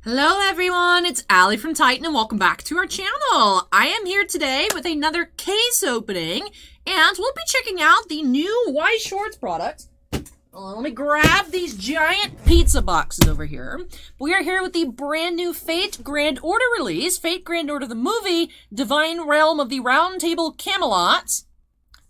Hello everyone, it's Allie from Titan and welcome back to our channel. I am here today with another case opening and we'll be checking out the new White Shorts product. Let me grab these giant pizza boxes over here. We are here with the brand new Fate Grand Order release, Fate Grand Order the movie, Divine Realm of the Round Table Camelot.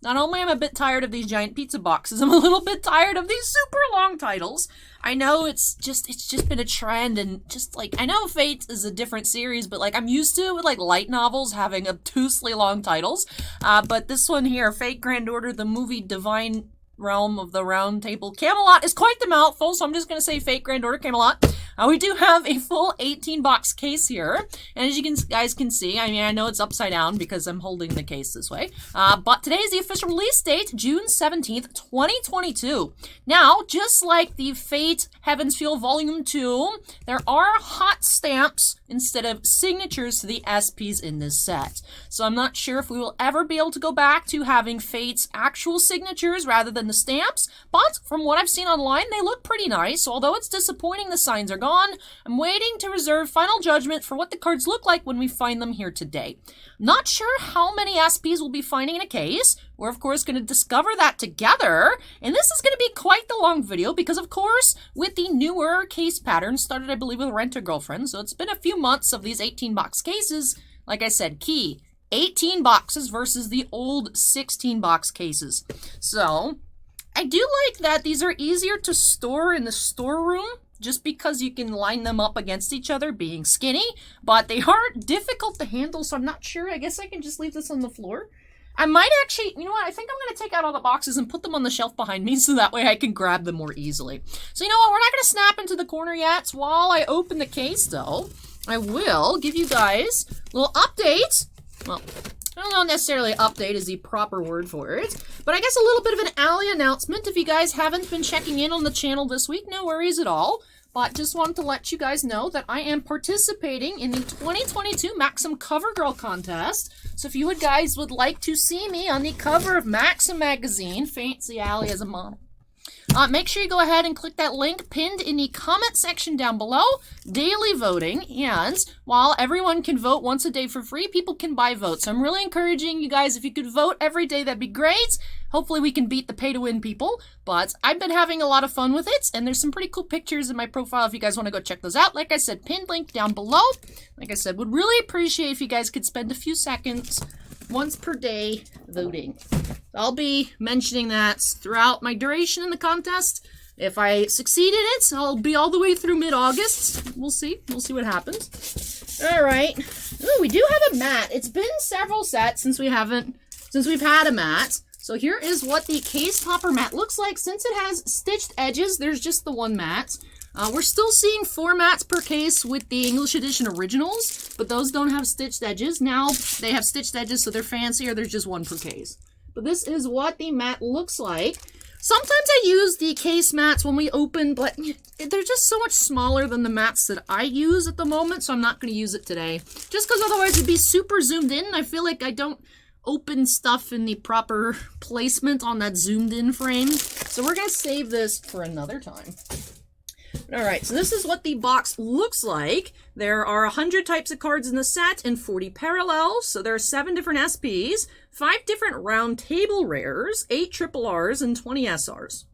Not only am I a bit tired of these giant pizza boxes, I'm a little bit tired of these super long titles. I know it's just been a trend, and just like, I know Fate is a different series, but like I'm used to it with like light novels having obtusely long titles. But this one here, Fate Grand Order, the movie Divine Realm of the Round Table Camelot, is quite the mouthful, so I'm just gonna say Fate Grand Order Camelot. We do have a full 18-box case here, and as you guys can see, I mean, I know it's upside down because I'm holding the case this way, but today is the official release date, June 17th, 2022. Now, just like the Fate Heaven's Feel Volume 2, there are hot stamps instead of signatures to the SPs in this set. So I'm not sure if we will ever be able to go back to having Fate's actual signatures rather than the stamps, but from what I've seen online, they look pretty nice. So although it's disappointing the signs are gone, I'm waiting to reserve final judgment for what the cards look like when we find them here today. Not sure how many SPs we'll be finding in a case. We're of course going to discover that together, and this is going to be quite the long video because of course with the newer case pattern, started I believe with Rent-A-Girlfriend, so it's been a few months of these 18-box cases. Like I said, key 18 boxes versus the old 16-box cases. So I do like that these are easier to store in the storeroom just because you can line them up against each other being skinny, but they are difficult to handle, so I'm not sure. I guess I can just leave this on the floor. I might actually, you know what, I think I'm going to take out all the boxes and put them on the shelf behind me so that way I can grab them more easily. So you know what, we're not going to snap into the corner yet. So while I open the case though, I will give you guys a little update. Well, I don't know necessarily update is the proper word for it, but I guess a little bit of an Allie announcement. If you guys haven't been checking in on the channel this week, no worries at all. But just wanted to let you guys know that I am participating in the 2022 Maxim Cover Girl contest. So if you guys would like to see me on the cover of Maxim magazine, fancy Allie as a model, make sure you go ahead and click that link pinned in the comment section down below. Daily voting, and while everyone can vote once a day for free, people can buy votes. So I'm really encouraging you guys, if you could vote every day, that'd be great. Hopefully we can beat the pay-to-win people, but I've been having a lot of fun with it, and there's some pretty cool pictures in my profile if you guys want to go check those out. Like I said, pinned link down below. Like I said, would really appreciate if you guys could spend a few seconds once per day voting. I'll be mentioning that throughout my duration in the contest. If I succeed in it, I'll be all the way through mid-August. We'll see. We'll see what happens. All right. Ooh, we do have a mat. It's been several sets since we've had a mat. So here is what the case topper mat looks like. Since it has stitched edges, there's just the one mat. We're still seeing 4 mats per case with the English Edition originals, but those don't have stitched edges. Now they have stitched edges, so they're fancier. There's just 1 per case. But this is what the mat looks like. Sometimes I use the case mats when we open, but they're just so much smaller than the mats that I use at the moment, so I'm not going to use it today. Just because otherwise it'd be super zoomed in. I feel like I don't open stuff in the proper placement on that zoomed in frame. So we're going to save this for another time. Alright, so this is what the box looks like. There are 100 types of cards in the set and 40 parallels. So there are 7 different SPs, 5 different round table rares, 8 triple Rs, and 20 SRs.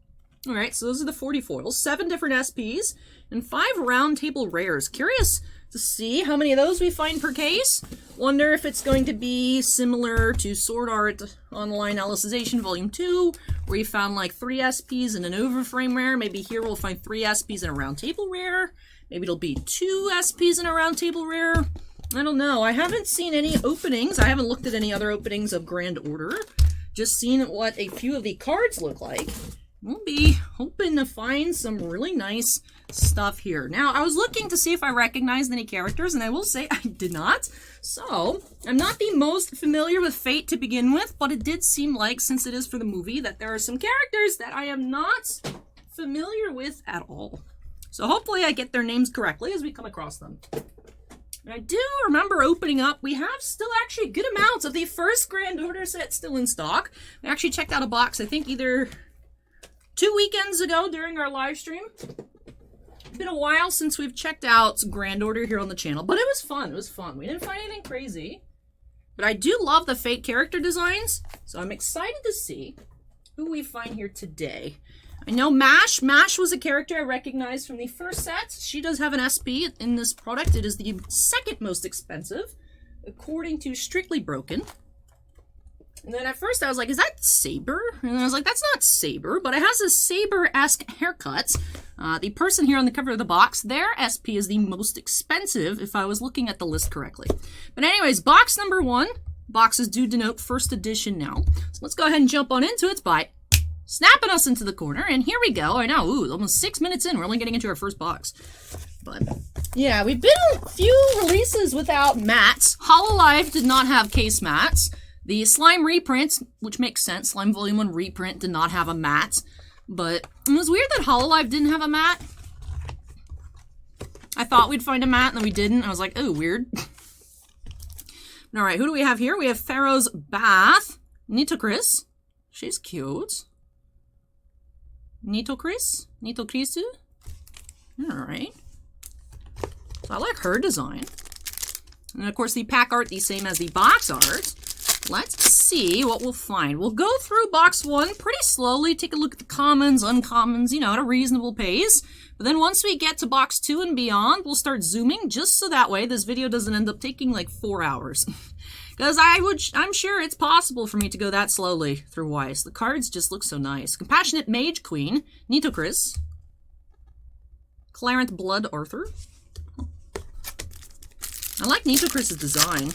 Alright, so those are the 40 foils, 7 different SPs, and 5 round table rares. Curious to see how many of those we find per case. Wonder if it's going to be similar to Sword Art Online Alicization Volume 2, where you found like 3 SPs and an overframe rare. Maybe here we'll find 3 SPs and a round table rare. Maybe it'll be 2 SPs and a round table rare. I don't know. I haven't seen any openings. I haven't looked at any other openings of Grand Order. Just seen what a few of the cards look like. We'll be hoping to find some really nice stuff here. Now, I was looking to see if I recognized any characters, and I will say I did not. So, I'm not the most familiar with Fate to begin with, but it did seem like, since it is for the movie, that there are some characters that I am not familiar with at all. So hopefully I get their names correctly as we come across them. And I do remember opening up, we have still actually a good amount of the first Grand Order set still in stock. We actually checked out a box, I think either 2 weekends ago during our live stream. been a while since we've checked out Grand Order here on the channel, but it was fun. It was fun. We didn't find anything crazy. But I do love the Fate character designs, so I'm excited to see who we find here today. I know Mash. Mash was a character I recognized from the first set. She does have an SP in this product. It is the second most expensive, according to Strictly Broken. And then at first I was like, is that Saber? And I was like, that's not Saber, but it has a Saber-esque haircut. The person here on the cover of the box, their SP is the most expensive, if I was looking at the list correctly. But anyways, box number 1. Boxes do denote first edition now. So let's go ahead and jump on into it by snapping us into the corner. And here we go. I know, ooh, almost 6 minutes in. We're only getting into our first box. But yeah, we've been on a few releases without mats. Hololive did not have case mats. The Slime reprint, which makes sense, Slime Volume 1 reprint did not have a mat. But it was weird that Hololive didn't have a mat. I thought we'd find a mat, and then we didn't. I was like, oh, weird. Alright, who do we have here? We have Pharaoh's Bath. Nitocris. She's cute. Nitocris? Nitokrisu? Alright. So I like her design. And of course the pack art, the same as the box art. Let's see what we'll find. We'll go through box 1 pretty slowly, take a look at the commons, uncommons, you know, at a reasonable pace. But then once we get to box 2 and beyond, we'll start zooming, just so that way this video doesn't end up taking like 4 hours. Because I'm sure it's possible for me to go that slowly through Weiss. The cards just look so nice. Compassionate Mage Queen, Nitocris, Clarent Blood Arthur. I like Nitocris' design.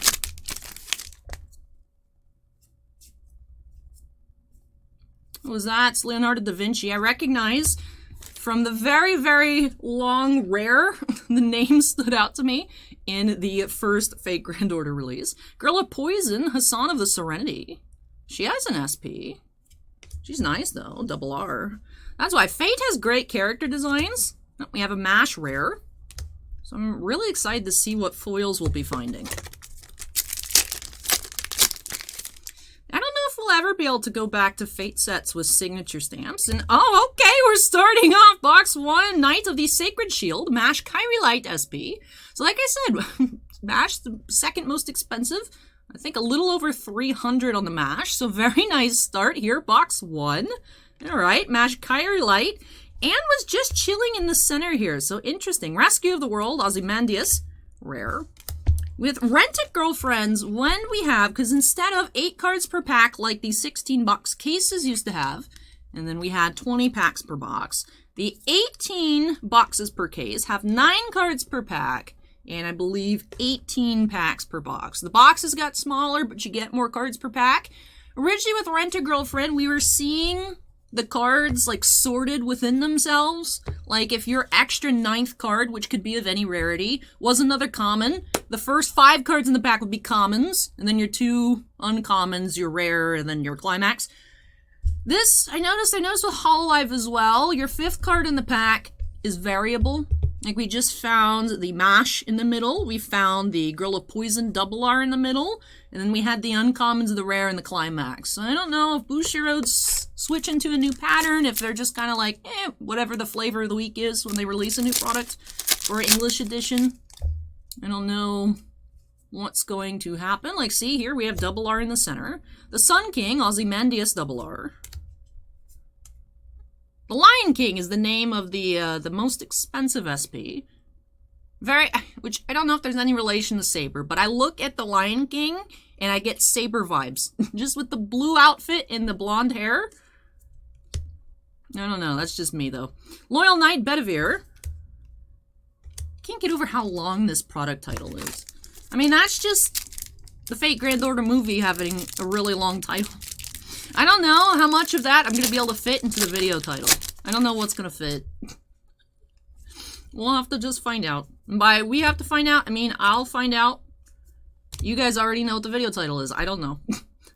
What was that? It's Leonardo da Vinci. I recognize from the very, very long rare, the name stood out to me in the first Fate Grand Order release. Girl of Poison, Hassan of the Serenity. She has an SP. She's nice though, double R. That's why Fate has great character designs. We have a Mash rare. So I'm really excited to see what foils we'll be finding. I don't know if we'll ever be able to go back to Fate sets with signature stamps. And oh, okay, we're starting off box 1, Knight of the Sacred Shield, Mash Kyrie Light SP. So like I said, Mash, the second most expensive. I think a little over 300 on the Mash. So very nice start here, box 1. All right, Mash Kyrie Light. And was just chilling in the center here. So interesting. Rescue of the World, Ozymandias, rare. With Rented Girlfriends, when we have, because instead of 8 cards per pack like the 16-box cases used to have, and then we had 20 packs per box, the 18 boxes per case have 9 cards per pack, and I believe 18 packs per box. The boxes got smaller, but you get more cards per pack. Originally with Rented Girlfriend, we were seeing the cards like sorted within themselves. Like if your extra 9th card, which could be of any rarity, was another common, the first 5 cards in the pack would be commons, and then your 2 uncommons, your rare, and then your climax. This, I noticed with Hololive as well, your 5th card in the pack is variable. Like we just found the Mash in the middle, we found the Girl of Poison double R in the middle, and then we had the uncommons, the rare, and the climax. So I don't know if Bushiroad's switching to a new pattern, if they're just kind of like, whatever the flavor of the week is when they release a new product for English edition. I don't know what's going to happen. Like, see, here we have double R in the center. The Sun King, Ozymandias double R. The Lion King is the name of the most expensive SP. Which I don't know if there's any relation to Saber, but I look at the Lion King and I get Saber vibes. Just with the blue outfit and the blonde hair. I don't know, that's just me though. Loyal Knight Bedivere. Can't get over how long this product title is. I mean, that's just the Fate Grand Order movie having a really long title. I don't know how much of that I'm going to be able to fit into the video title. I don't know what's going to fit. We'll have to just find out. And by we have to find out, I mean I'll find out. You guys already know what the video title is. I don't know.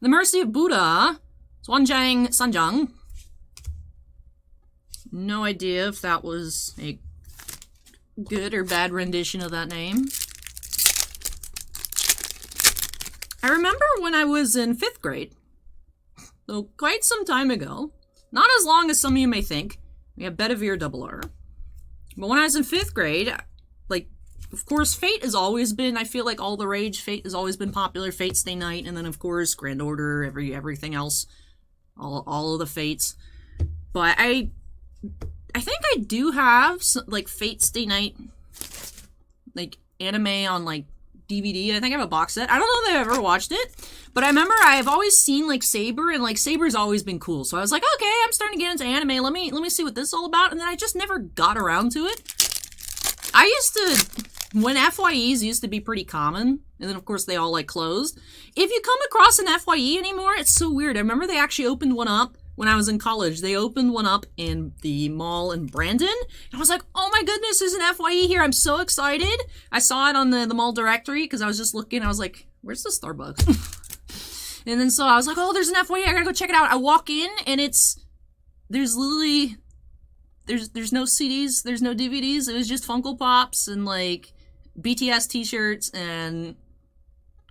The Mercy of Buddha. Swanjang Sanjang. No idea if that was a good or bad rendition of that name. I remember when I was in 5th grade, so quite some time ago, not as long as some of you may think, we have Bedivere double R. But when I was in 5th grade, like, of course, Fate has always been, I feel like all the rage. Fate has always been popular. Fate Stay Night, and then, of course, Grand Order, everything else. All of the Fates. But I think I do have, like, Fate Stay Night, like, anime on, like, DVD. I think I have a box set. I don't know that I've ever watched it, but I remember I've always seen, like, Saber, and, like, Saber's always been cool. So I was like, okay, I'm starting to get into anime. Let me see what this is all about. And then I just never got around to it. I used to, when FYEs used to be pretty common, and then, of course, they all, like, closed. If you come across an FYE anymore, it's so weird. I remember they actually opened one up when I was in college. They opened one up in the mall in Brandon. And I was like, oh my goodness, there's an FYE here. I'm so excited. I saw it on the mall directory because I was just looking. I was like, where's the Starbucks? And then so I was like, oh, there's an FYE. I gotta go check it out. I walk in and there's literally, there's no CDs. There's no DVDs. It was just Funko Pops and like BTS t-shirts and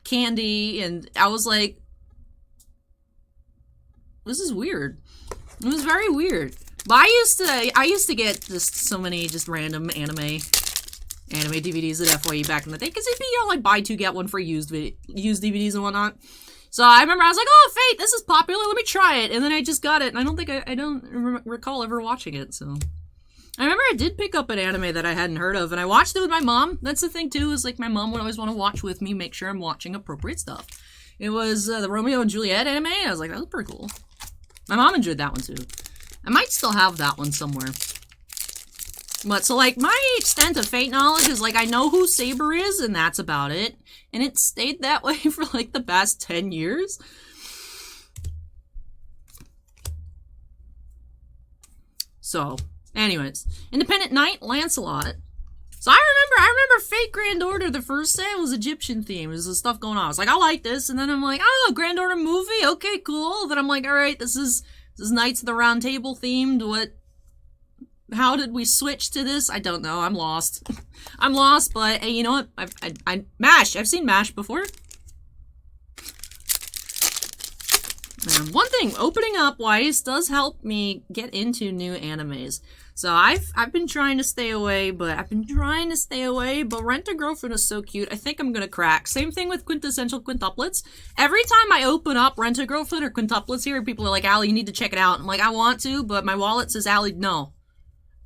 candy. And I was like, this is weird. It was very weird. But I used to get just so many just random anime DVDs at FYE back in the day, because it'd be, you know, like buy two get one for used DVDs and whatnot. So I remember I was like, oh, Fate, this is popular, let me try it. And then I just got it, and I don't think I don't recall ever watching it. So I remember I did pick up an anime that I hadn't heard of, and I watched it with my mom. That's the thing too, is like my mom would always want to watch with me, make sure I'm watching appropriate stuff. It was the Romeo and Juliet anime. I was like, that was pretty cool. My mom enjoyed that one too. I might still have that one somewhere. But, so, like, my extent of Fate knowledge is, like, I know who Saber is, and that's about it. And it stayed that way for, like, the past 10 years. So, anyways. Independent Knight, Lancelot. So, I remember Fate Grand Order, the first set was Egyptian theme. There's this stuff going on. I was like, I like this. And then I'm like, oh, Grand Order movie? Okay, cool. Then I'm like, alright, this is Knights of the Round Table themed. How did we switch to this? I don't know. I'm lost. I'm lost, but hey, you know what? MASH. I've seen MASH before. And one thing, opening up wise does help me get into new animes. So I've been trying to stay away, but Rent-A-Girlfriend is so cute. I think I'm gonna crack. Same thing with quintessential quintuplets. Every time I open up Rent-A-Girlfriend or quintuplets here, people are like, Allie, you need to check it out. I'm like, I want to, but my wallet says, Allie, no.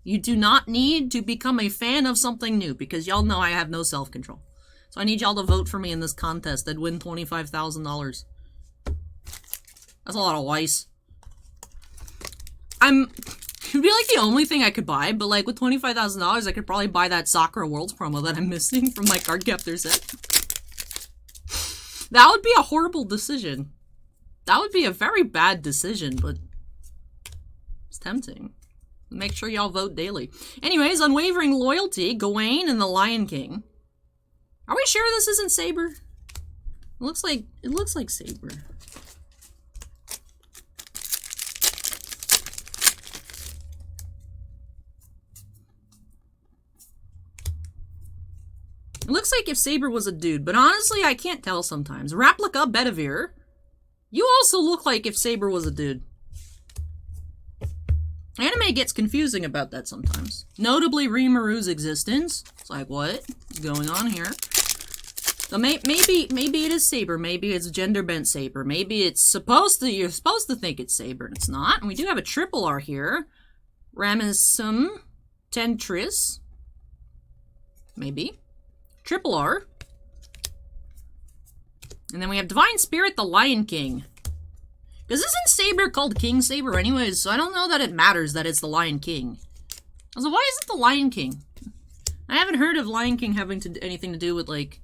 You do not need to become a fan of something new, because y'all know I have no self-control. So I need y'all to vote for me in this contest. I'd win $25,000. That's a lot of Weiss. It'd be like the only thing I could buy, but like with $25,000, I could probably buy that Sakura Worlds promo that I'm missing from my Cardcaptor set. That would be a horrible decision. That would be a very bad decision, but it's tempting. Make sure y'all vote daily. Anyways, Unwavering Loyalty, Gawain and the Lion King. Are we sure this isn't Saber? It looks like Saber. It looks like if Saber was a dude, but honestly, I can't tell sometimes. Replica Bedivere. You also look like if Saber was a dude. Anime gets confusing about that sometimes. Notably, Rimaru's existence. It's like, what is going on here? So maybe it is Saber. Maybe it's gender-bent Saber. Maybe it's you're supposed to think it's Saber, and it's not. And we do have a triple R here. Ramesum Tentris. Maybe. Triple R. And then we have Divine Spirit, the Lion King. Because isn't Saber called King Saber anyways, so I don't know that it matters that it's the Lion King. Also, why is it the Lion King? I haven't heard of Lion King having anything to do with, like,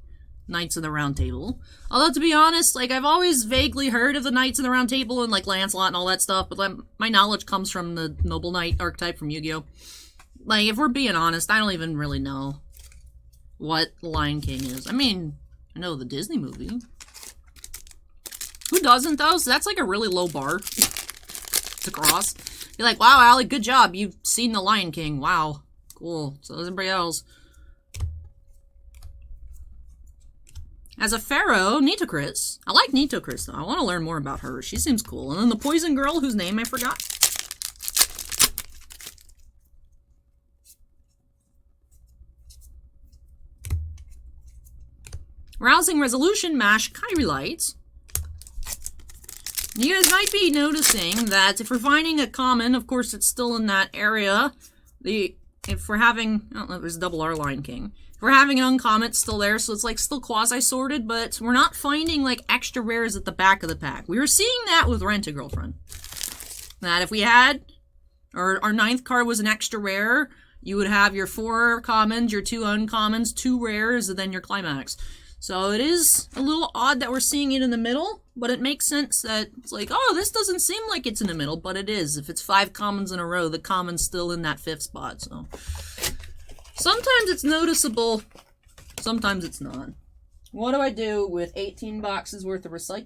Knights of the Round Table. Although, to be honest, like, I've always vaguely heard of the Knights of the Round Table and, like, Lancelot and all that stuff, but like, my knowledge comes from the Noble Knight archetype from Yu-Gi-Oh! Like, if we're being honest, I don't even really know what the Lion King is. I mean, I know the Disney movie. Who doesn't, though? So that's like a really low bar to cross. You're like, wow, Allie, good job. You've seen The Lion King. Wow. Cool. So does everybody else. As a pharaoh, Nitocris. I like Nitocris, though. I want to learn more about her. She seems cool. And then the poison girl, whose name I forgot. Rousing Resolution Mash Kyrie Lights. You guys might be noticing that if we're finding a common, of course it's still in that area. If we're having, I don't know, there's double R Lion King. If we're having an uncommon, it's still there, so it's like still quasi-sorted, but we're not finding like extra rares at the back of the pack. We were seeing that with Rent-A-Girlfriend. That if we had, or our 9th card was an extra rare, you would have your 4 commons, your 2 uncommons, 2 rares, and then your climax. So it is a little odd that we're seeing it in the middle, but it makes sense that it's like, oh, this doesn't seem like it's in the middle, but it is. If it's 5 commons in a row, the common's still in that 5th spot, so. Sometimes it's noticeable, sometimes it's not. What do I do with 18 boxes worth of recycling?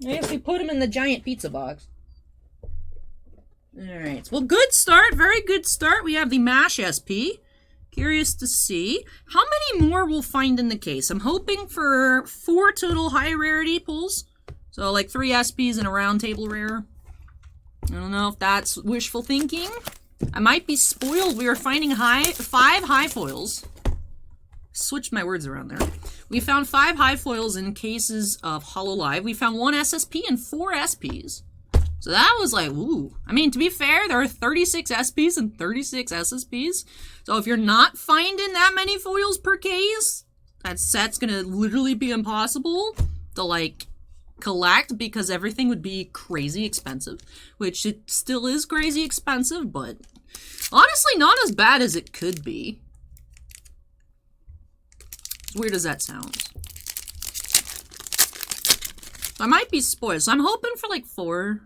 I guess we put them in the giant pizza box. Alright, well, good start, very good start. We have the MASH SP. Curious to see how many more we'll find in the case. I'm hoping for 4 total high rarity pulls. So like 3 SPs and a round table rare. I don't know if that's wishful thinking. I might be spoiled. We were finding 5 high foils. Switched my words around there. We found 5 high foils in cases of Hololive. We found 1 SSP and 4 SPs. So that was like, ooh. I mean, to be fair, there are 36 SPs and 36 SSPs. So if you're not finding that many foils per case, that set's gonna literally be impossible to, like, collect because everything would be crazy expensive. Which it still is crazy expensive, but honestly not as bad as it could be. As weird as that sounds. I might be spoiled, so I'm hoping for like 4.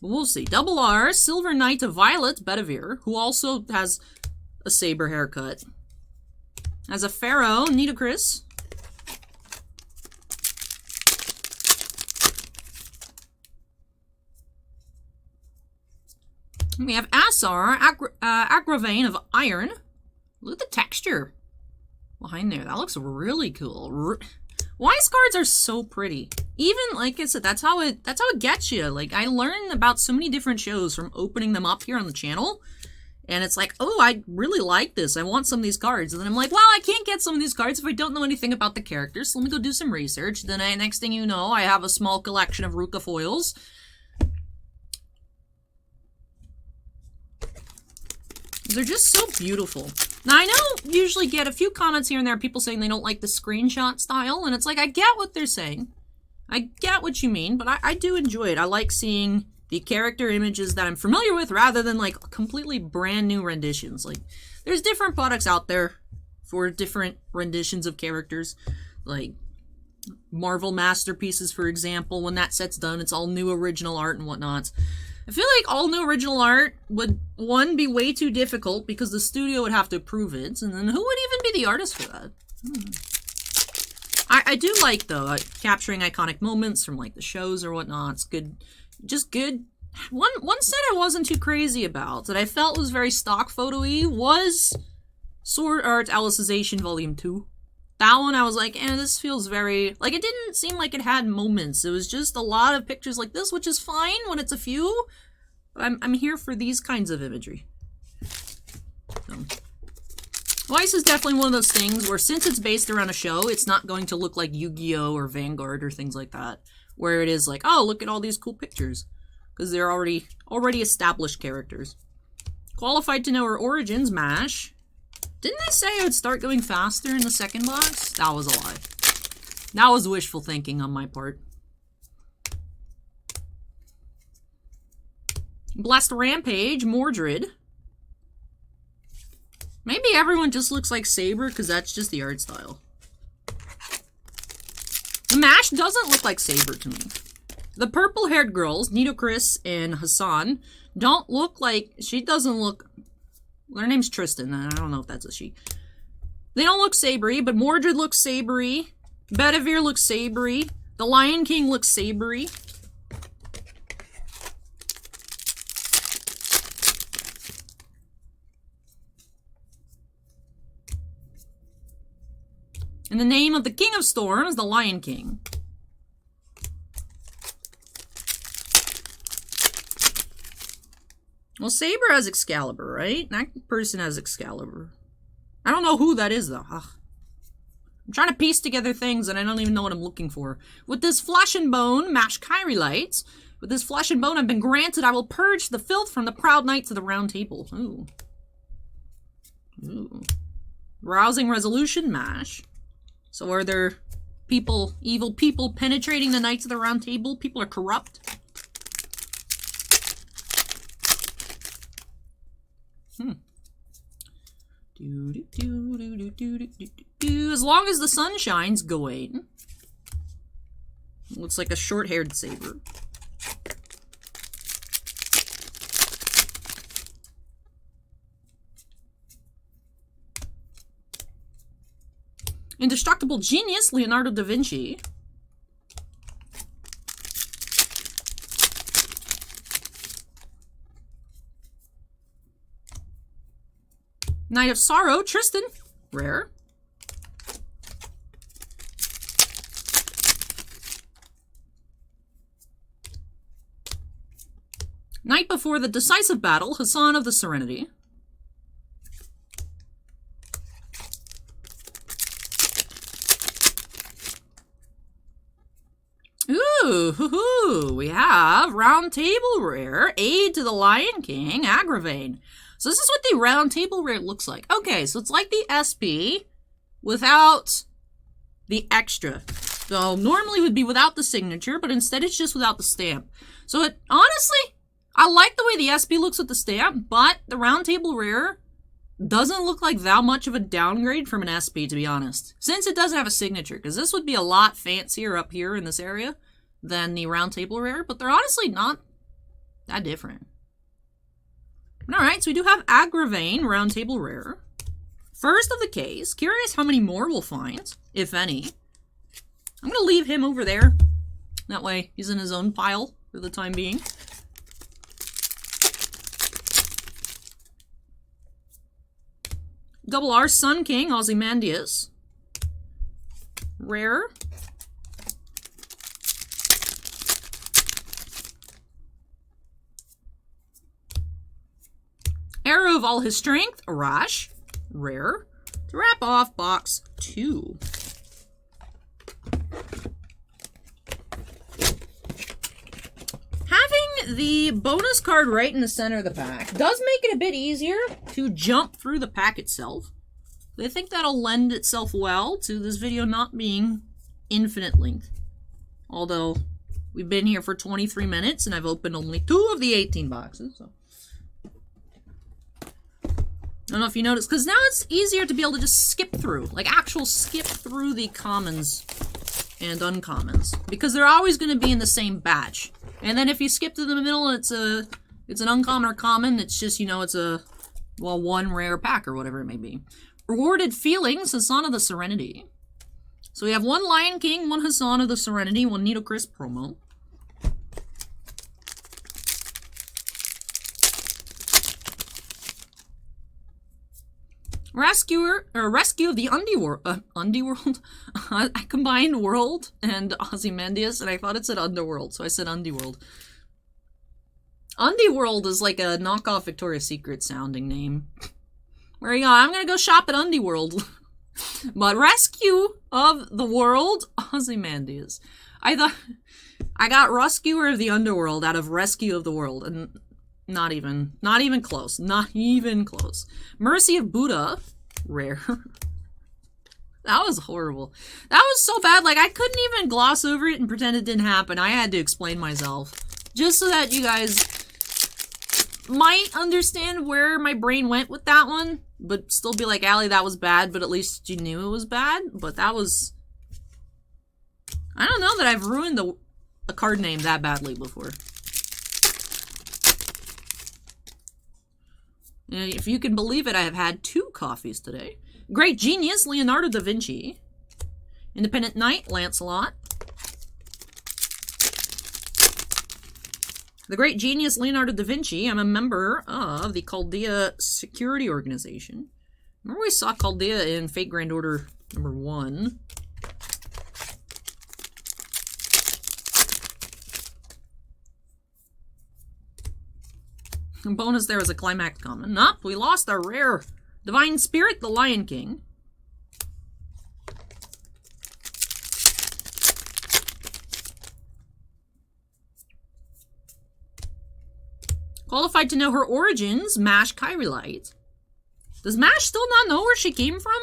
But we'll see. Double R, Silver Knight of Violet Bedivere, who also has a saber haircut. As a Pharaoh, Nitocris. We have Asar, Agravane of Iron. Look at the texture behind there. That looks really cool. Wise cards are so pretty. Even, like I said, that's how it gets you. Like, I learned about so many different shows from opening them up here on the channel. And it's like, oh, I really like this. I want some of these cards. And then I'm like, well, I can't get some of these cards if I don't know anything about the characters. So let me go do some research. Then next thing you know, I have a small collection of Ruka foils. They're just so beautiful. Now, I know you usually get a few comments here and there, people saying they don't like the screenshot style, and it's like, I get what they're saying. I get what you mean, but I do enjoy it. I like seeing the character images that I'm familiar with rather than, like, completely brand new renditions. Like, there's different products out there for different renditions of characters. Like, Marvel Masterpieces, for example, when that set's done, it's all new original art and whatnot. I feel like all new original art would, 1, be way too difficult because the studio would have to approve it, and then who would even be the artist for that? I do like, though, capturing iconic moments from, like, the shows or whatnot. It's good. Just good. One set I wasn't too crazy about that I felt was very stock photo-y was Sword Art Alicization Volume 2. That one, I was like, this feels very... Like, it didn't seem like it had moments. It was just a lot of pictures like this, which is fine when it's a few. But I'm here for these kinds of imagery. So. Weiss is definitely one of those things where, since it's based around a show, it's not going to look like Yu-Gi-Oh! Or Vanguard or things like that. Where it is like, oh, look at all these cool pictures. Because they're already established characters. Qualified to Know Her Origins, MASH. Didn't they say I would start going faster in the second box? That was a lie. That was wishful thinking on my part. Blessed Rampage, Mordred. Maybe everyone just looks like Saber because that's just the art style. The MASH doesn't look like Saber to me. The purple-haired girls, Nitocris and Hassan, don't look like... She doesn't look... Her name's Tristan. I don't know if that's a she. They don't look sabery, but Mordred looks sabery. Bedivere looks sabery. The Lion King looks sabery. And the name of the King of Storms, the Lion King. Well, Saber has Excalibur, right? That person has Excalibur. I don't know who that is, though. Ugh. I'm trying to piece together things, and I don't even know what I'm looking for. With this Flesh and Bone, Mash Kyrie Lights. With this Flesh and Bone, I've been granted I will purge the filth from the proud knights of the Round Table. Ooh. Ooh. Rousing Resolution, Mash. So are there people, evil people, penetrating the Knights of the Round Table? People are corrupt. As long as the sun shines, Gawain. Looks like a short-haired saber. Indestructible Genius, Leonardo da Vinci. Knight of Sorrow, Tristan. Rare. Night before the decisive battle, Hassan of the Serenity. Ooh, we have Round Table Rare, Aid to the Lion King, Agravain. So this is what the Round Table Rare looks like. Okay, so it's like the SP without the extra. So normally would be without the signature, but instead it's just without the stamp. So it, honestly, I like the way the SP looks with the stamp, but the Round Table Rare doesn't look like that much of a downgrade from an SP, to be honest. Since it doesn't have a signature, because this would be a lot fancier up here in this area than the Round Table Rare, but they're honestly not that different. Alright, so we do have Agravain, Round Table Rare. First of the case. Curious how many more we'll find, if any. I'm going to leave him over there. That way, he's in his own pile for the time being. Double R, Sun King, Ozymandias. Rare. Arrow of All His Strength, Arash. Rare. To wrap off box 2. Having the bonus card right in the center of the pack does make it a bit easier to jump through the pack itself. I think that'll lend itself well to this video not being infinite length. Although, we've been here for 23 minutes and I've opened only 2 of the 18 boxes. So. I don't know if you noticed, because now it's easier to be able to just skip through, like actual skip through the commons and uncommons, because they're always going to be in the same batch. And then if you skip to the middle, it's an uncommon or common. It's just, you know, it's a, well, one rare pack or whatever it may be. Rewarded Feelings, Hassan of the Serenity. So we have 1 Lion King, 1 Hassan of the Serenity, 1 Nido Chris promo. Rescue of the Underworld. I combined World and Ozymandias, and I thought it said Underworld, so I said Underworld. Underworld is like a knockoff Victoria's Secret sounding name. Where you go, I'm gonna go shop at Underworld. But Rescue of the World, Ozymandias. I thought I got Rescuer of the Underworld out of Rescue of the World, and not even close. Not even close. Mercy of Buddha, rare. That was horrible. That was so bad, like I couldn't even gloss over it and pretend it didn't happen. I had to explain myself. Just so that you guys might understand where my brain went with that one, but still be like, Allie, that was bad, but at least you knew it was bad. But that was... I don't know that I've ruined a card name that badly before. If you can believe it, I have had 2 coffees today. Great Genius, Leonardo da Vinci. Independent Knight, Lancelot. The Great Genius, Leonardo da Vinci. I'm a member of the Chaldea Security Organization. Remember we saw Chaldea in Fate Grand Order number 1. Bonus there was a climax common. Nope, we lost our rare. Divine Spirit, the Lion King. Qualified to know her origins, Mash Kyrillite. Does Mash still not know where she came from?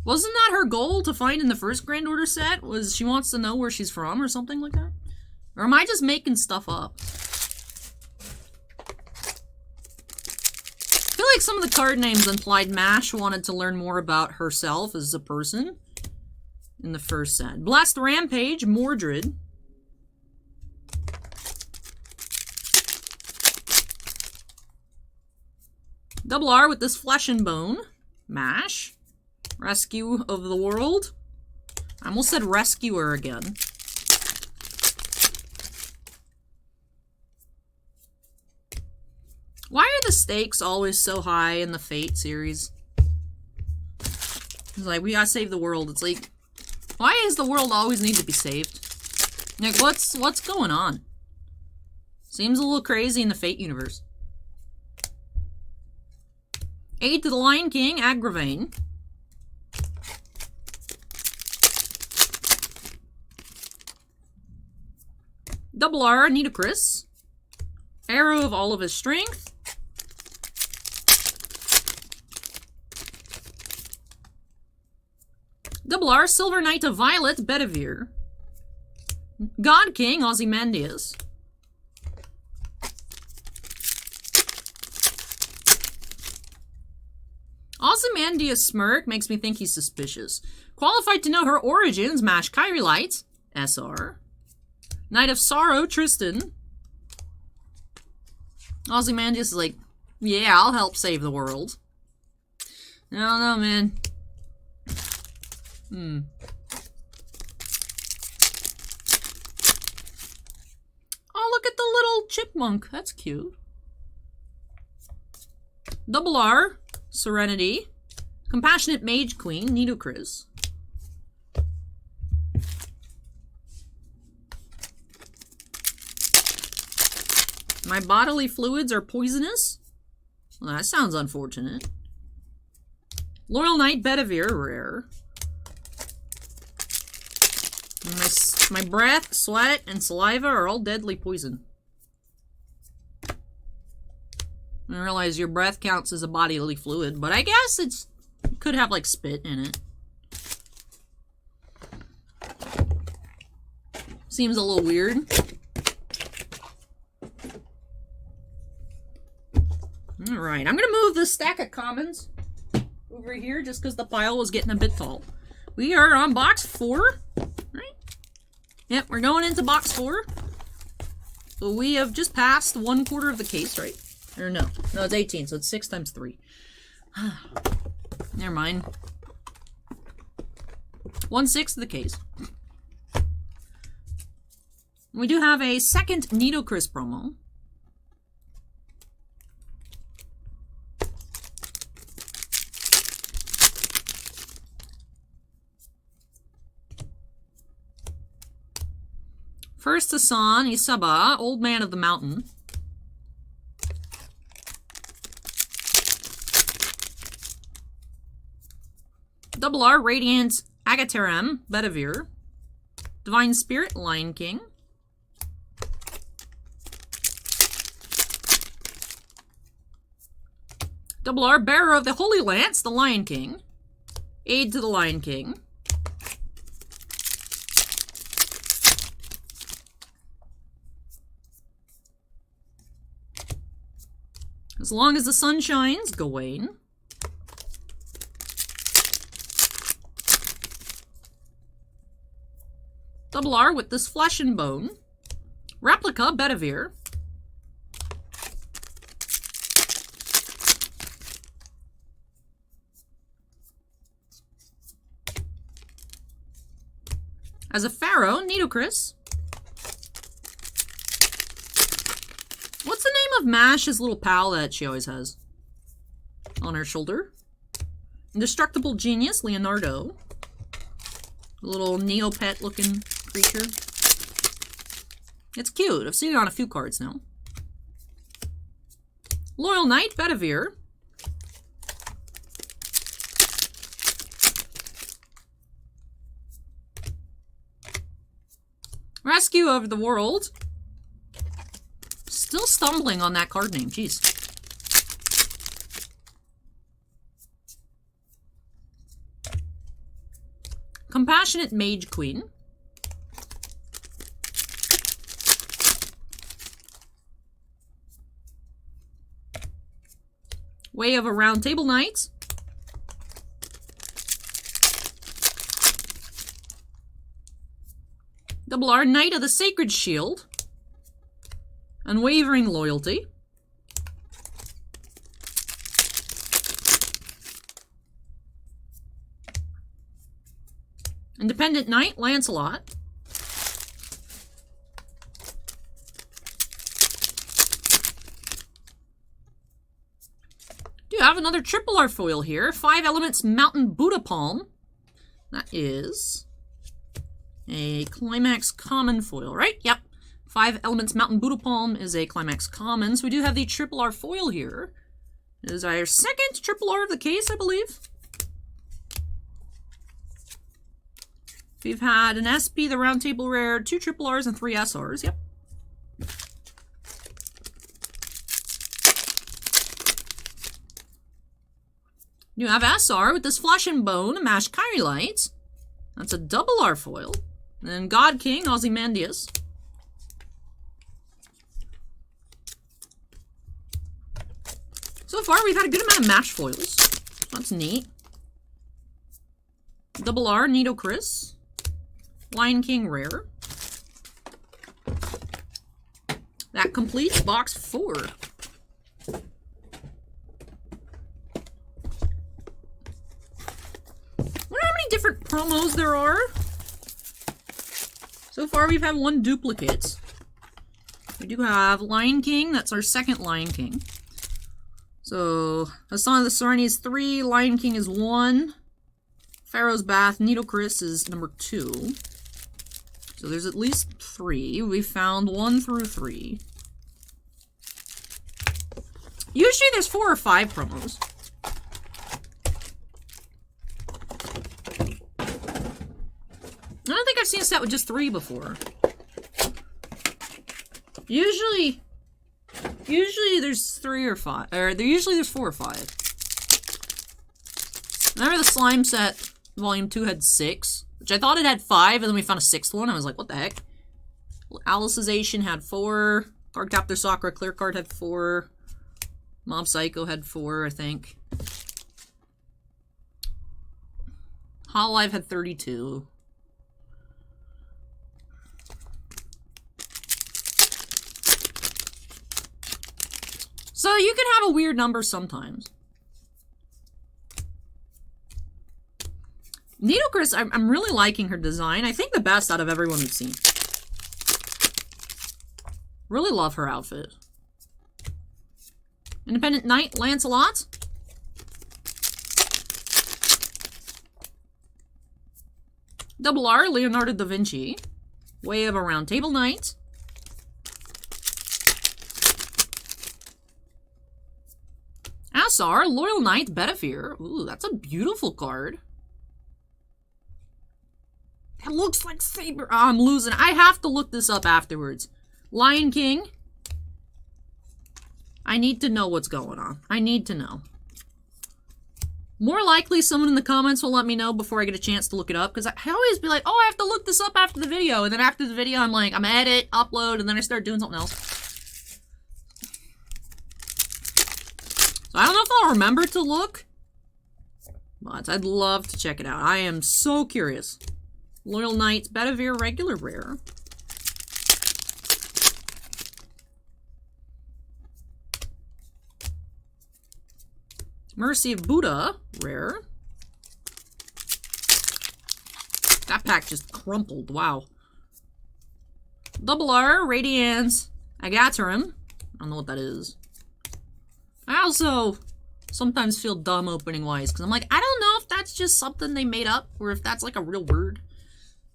Wasn't that her goal to find in the first Grand Order set? Was she wants to know where she's from or something like that? Or am I just making stuff up? I feel like some of the card names implied Mash wanted to learn more about herself as a person in the first set. Blast Rampage, Mordred. Double R with this Flesh and Bone. Mash. Rescue of the World. I almost said Rescuer again. Why are the stakes always so high in the Fate series? It's like, we gotta save the world. It's like, why does the world always need to be saved? Like, what's going on? Seems a little crazy in the Fate universe. Aid to the Lion King, Agravain. Double R, Nitocris. Arrow of all of his strength. Double R, Silver Knight of Violet, Bedivere. God King, Ozymandias. Ozymandias' smirk makes me think he's suspicious. Qualified to know her origins, Mash Kyrillite, SR. Knight of Sorrow, Tristan. Ozymandias is like, yeah, I'll help save the world. I don't know, man. Oh, look at the little chipmunk. That's cute. Double R, Serenity. Compassionate Mage Queen, Nitocris. My bodily fluids are poisonous? Well, that sounds unfortunate. Loyal Knight, Bedivere, rare. My breath, sweat, and saliva are all deadly poison. I realize your breath counts as a bodily fluid, but I guess it could have, like, spit in it. Seems a little weird. Alright, I'm gonna move this stack of commons over here just because the pile was getting a bit tall. We are on box 4, right? Yep, we're going into box 4. So we have just passed 1/4 of the case, right? Or no, it's 18, so it's 6 times 3. Never mind. 1/6 of the case. We do have a second Nitocris promo. First Hassan Isaba, Old Man of the Mountain. Double R, Radiant Agateram, Bedivere. Divine Spirit, Lion King. Double R, Bearer of the Holy Lance, the Lion King. Aid to the Lion King. As long as the sun shines, Gawain. Double R with this Flesh and Bone. Replica, Bedivere. As a Pharaoh, Nitocris. What's the name of Mash's little pal that she always has on her shoulder? Indestructible Genius, Leonardo. A little Neopet looking creature. It's cute. I've seen it on a few cards now. Loyal Knight Bedivere. Rescue of the World. Still stumbling on that card name, jeez. Compassionate Mage Queen. Way of a Round Table Knight. Double R, Knight of the Sacred Shield. Unwavering Loyalty. Independent Knight, Lancelot. Do have another triple R foil here. 5 Elements Mountain Buddha Palm. That is a Climax Common foil, right? Yep. 5 Elements Mountain Buddha Palm is a Climax Common. So we do have the triple R foil here. It is our second triple R of the case, I believe. We've had an SP, the Round Table Rare, 2 triple Rs, and 3 SRs. Yep. You have SR with this Flesh and Bone, Mash Kyrielites. That's a double R foil. And then God King, Ozymandias. So far, we've had a good amount of Mash foils. That's neat. Double R, Nido Chris. Lion King Rare. That completes box 4. I wonder how many different promos there are. So far, we've had 1 duplicate. We do have Lion King. That's our second Lion King. So, Hassan of the Serenity is 3. Lion King is 1. Pharaoh's Bath. Nido Chris is number 2. So there's at least 3. We found 1 through 3. Usually there's 4 or 5 promos. I don't think I've seen a set with just 3 before. Usually there's 3 or 5. Or usually there's 4 or 5. Remember the slime set, volume 2 had 6? Which I thought it had 5, and then we found a 6th one. I was like, what the heck? Alicization had 4. Cardcaptor Sakura Clear Card had 4. Mob Psycho had 4, I think. Hololive had 32. So you can have a weird number sometimes. Nido Chris, I'm really liking her design. I think the best out of everyone we've seen. Really love her outfit. Independent Knight, Lancelot. Double R, Leonardo da Vinci. Way of a Round Table Knight. SR, Loyal Knight, Bedivere. Ooh, that's a beautiful card. It looks like Saber. Oh, I'm losing. I have to look this up afterwards. Lion King. I need to know what's going on. I need to know. More likely, someone in the comments will let me know before I get a chance to look it up. Because I always be like, oh, I have to look this up after the video. And then after the video, I'm like, I'm gonna edit, upload, and then I start doing something else. So I don't know if I'll remember to look. But I'd love to check it out. I am so curious. Loyal Knight, Bedivere, regular rare. Mercy of Buddha, rare. That pack just crumpled, wow. Double R, Radiance, Agatharim. I don't know what that is. I also sometimes feel dumb opening wise, because I'm like, I don't know if that's just something they made up, or if that's like a real word.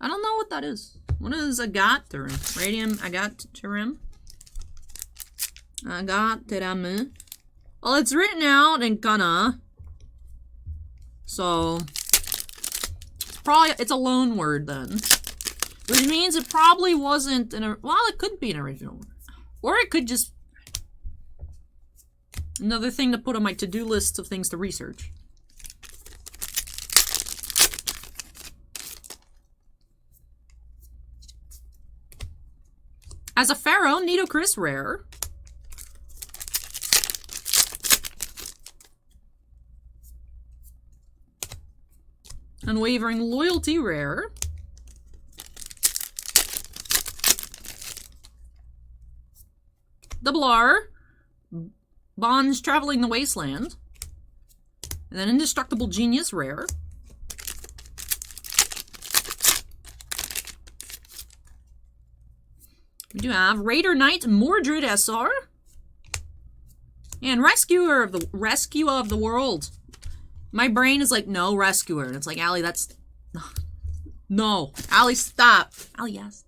I don't know what that is. What is Agatharim? Radium Agatharim? Agatharim. Well, it's written out in kana. So, it's a loan word then. Which means it probably wasn't well, it could be an original word. Or it could just... Another thing to put on my to-do list of things to research. As a pharaoh, Nitocris rare. Unwavering loyalty rare. Double R. Bonds traveling the wasteland. And then indestructible genius rare. We do have Raider Knight Mordred SR. And Rescuer of the World. My brain is like, no, Rescuer. And it's like, Allie, that's... No. Allie, stop. Allie, yes.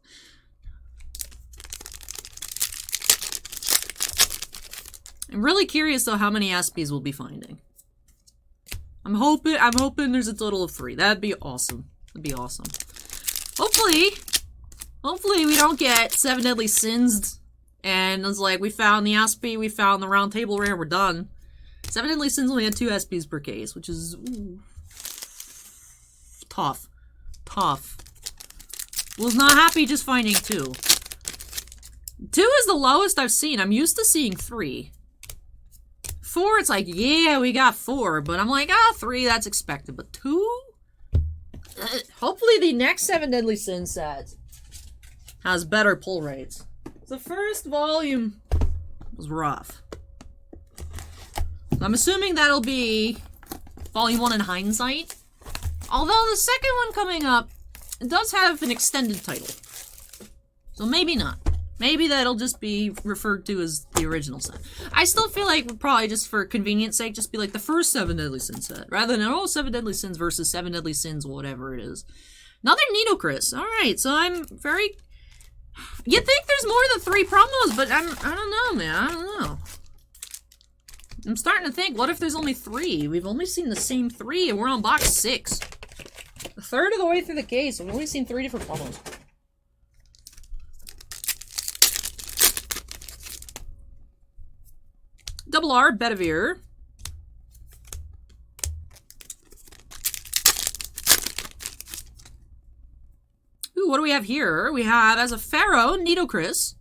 I'm really curious, though, how many SPs we'll be finding. I'm hoping there's a total of 3. That'd be awesome. That'd be awesome. Hopefully we don't get 7 Deadly Sins, and it's like, we found the SP, we found the round table rare, we're done. 7 Deadly Sins only had 2 SPs per case, which is... Ooh, tough. Tough. Was not happy just finding 2. 2 is the lowest I've seen. I'm used to seeing 3. 4, it's like, yeah, we got 4, but I'm like, 3, that's expected, but 2? Hopefully the next 7 Deadly Sins set has better pull rates. The first volume was rough. I'm assuming that'll be volume 1 in hindsight. Although the second one coming up, it does have an extended title. So maybe not. Maybe that'll just be referred to as the original set. I still feel like we'll probably, just for convenience sake, just be like the first 7 Deadly Sins set. Rather than, oh, 7 Deadly Sins versus 7 Deadly Sins, whatever it is. Another Nitocris. Alright, so I'm very... You'd think there's more than 3 promos, but I don't know, man. I don't know. I'm starting to think, what if there's only 3? We've only seen the same 3, and we're on box 6. A third of the way through the case, we've only seen 3 different promos. Double R, Bedivere. Ooh, what do we have here? We have, as a pharaoh, Nitocris.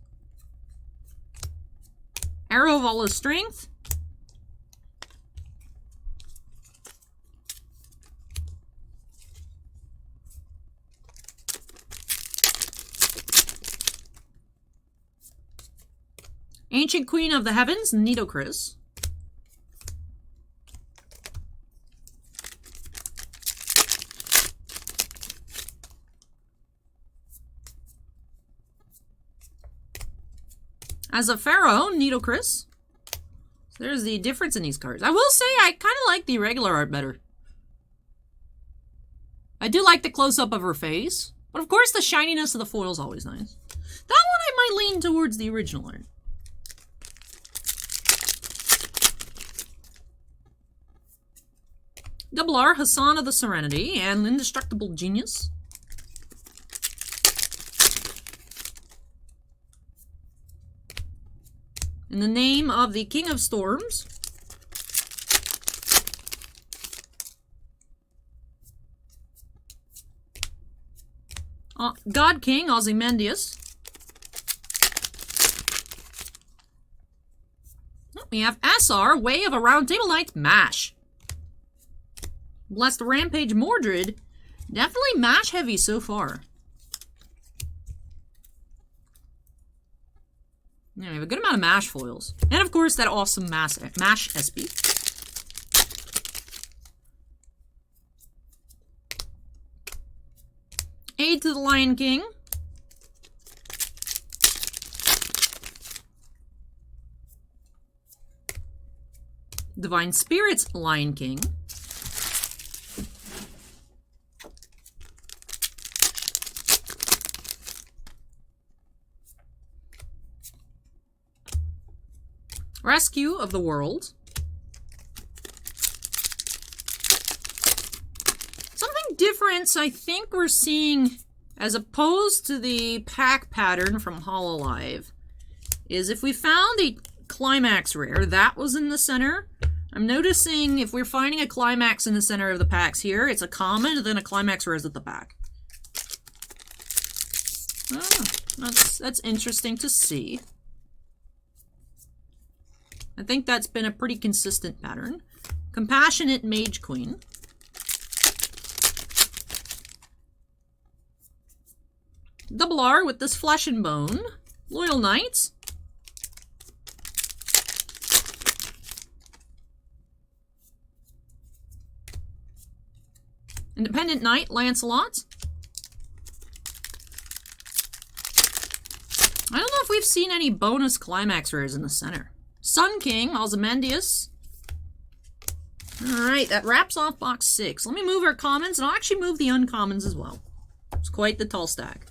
Arrow of Allah's Strength. Ancient Queen of the Heavens, Nitocris. As a pharaoh, Nitocris. So there's the difference in these cards. I will say I kind of like the regular art better. I do like the close-up of her face. But of course the shininess of the foil is always nice. That one I might lean towards the original art. Double R, Hassan of the Serenity, and Indestructible Genius. In the name of the King of Storms. God King, Ozymandias. We have SR, Way of a Round Table Knight, MASH. Blessed Rampage Mordred. Definitely MASH heavy so far. Yeah, we have a good amount of MASH foils. And of course, that awesome MASH SP. Aid to the Lion King. Divine Spirits Lion King. Rescue of the World. difference I think we're seeing, as opposed to the pack pattern from Hololive, is if we found a climax rare, that was in the center. I'm noticing if we're finding a climax in the center of the packs here, it's a common, and then a climax rare is at the back. Oh, that's interesting to see. I think that's been a pretty consistent pattern. Compassionate Mage Queen. Double R with this Flesh and Bone. Loyal Knights. Independent Knight, Lancelot. I don't know if we've seen any bonus climax rares in the center. Sun King, Ozymandias. Alright, that wraps off box 6. Let me move our commons, and I'll actually move the uncommons as well. It's quite the tall stack.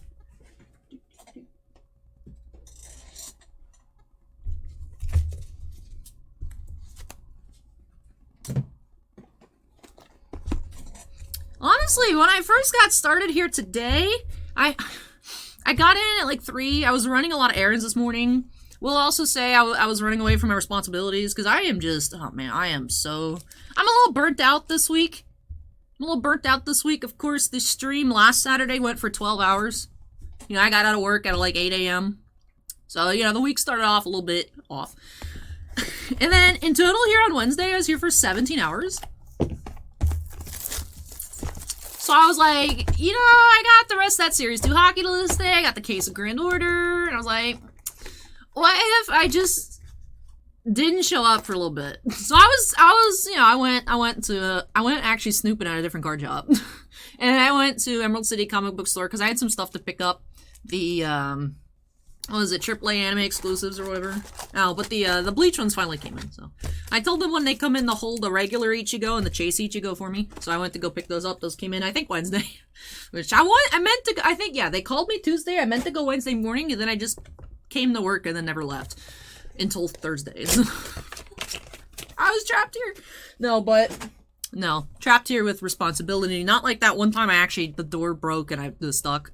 Honestly, when I first got started here today, I got in at like 3. I was running a lot of errands this morning. We'll also say I was running away from my responsibilities because I am just, oh man, I'm a little burnt out this week. Of course, the stream last Saturday went for 12 hours. You know, I got out of work at like 8 a.m. So, you know, the week started off a little bit off. And then in total here on Wednesday, I was here for 17 hours. So I was like, you know, I got the rest of that Series 2 hockey to this day. I got the case of Grand Order. And I was like, what if I just didn't show up for a little bit? So you know, I went actually snooping at a different card shop. And I went to Emerald City Comic Book Store because I had some stuff to pick up. The, what was it, AAA anime exclusives or whatever. Oh, but the Bleach ones finally came in, so. I told them when they come in to hold the regular Ichigo and the Chase Ichigo for me. So I went to go pick those up. Those came in, I think, Wednesday. Which yeah, they called me Tuesday. I meant to go Wednesday morning, and then I just came to work and then never left. Until Thursdays. I was trapped here. No, trapped here with responsibility. Not like that one time the door broke and I was stuck.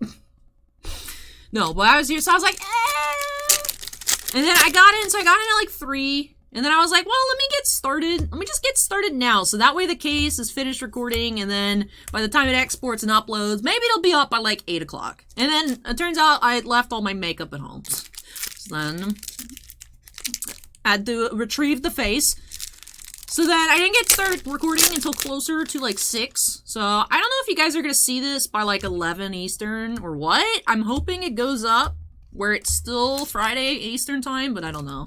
No, but I was here, so I was like, eh. And then I got in at like 3. And then I was like, well, let me get started. Let me just get started now. So that way the case is finished recording. And then by the time it exports and uploads, maybe it'll be up by like 8 o'clock. And then it turns out I left all my makeup at home. So then I had to retrieve the face. So then I didn't get started recording until closer to like 6. So I don't know if you guys are going to see this by like 11 Eastern or what. I'm hoping it goes up where it's still Friday Eastern time, but I don't know.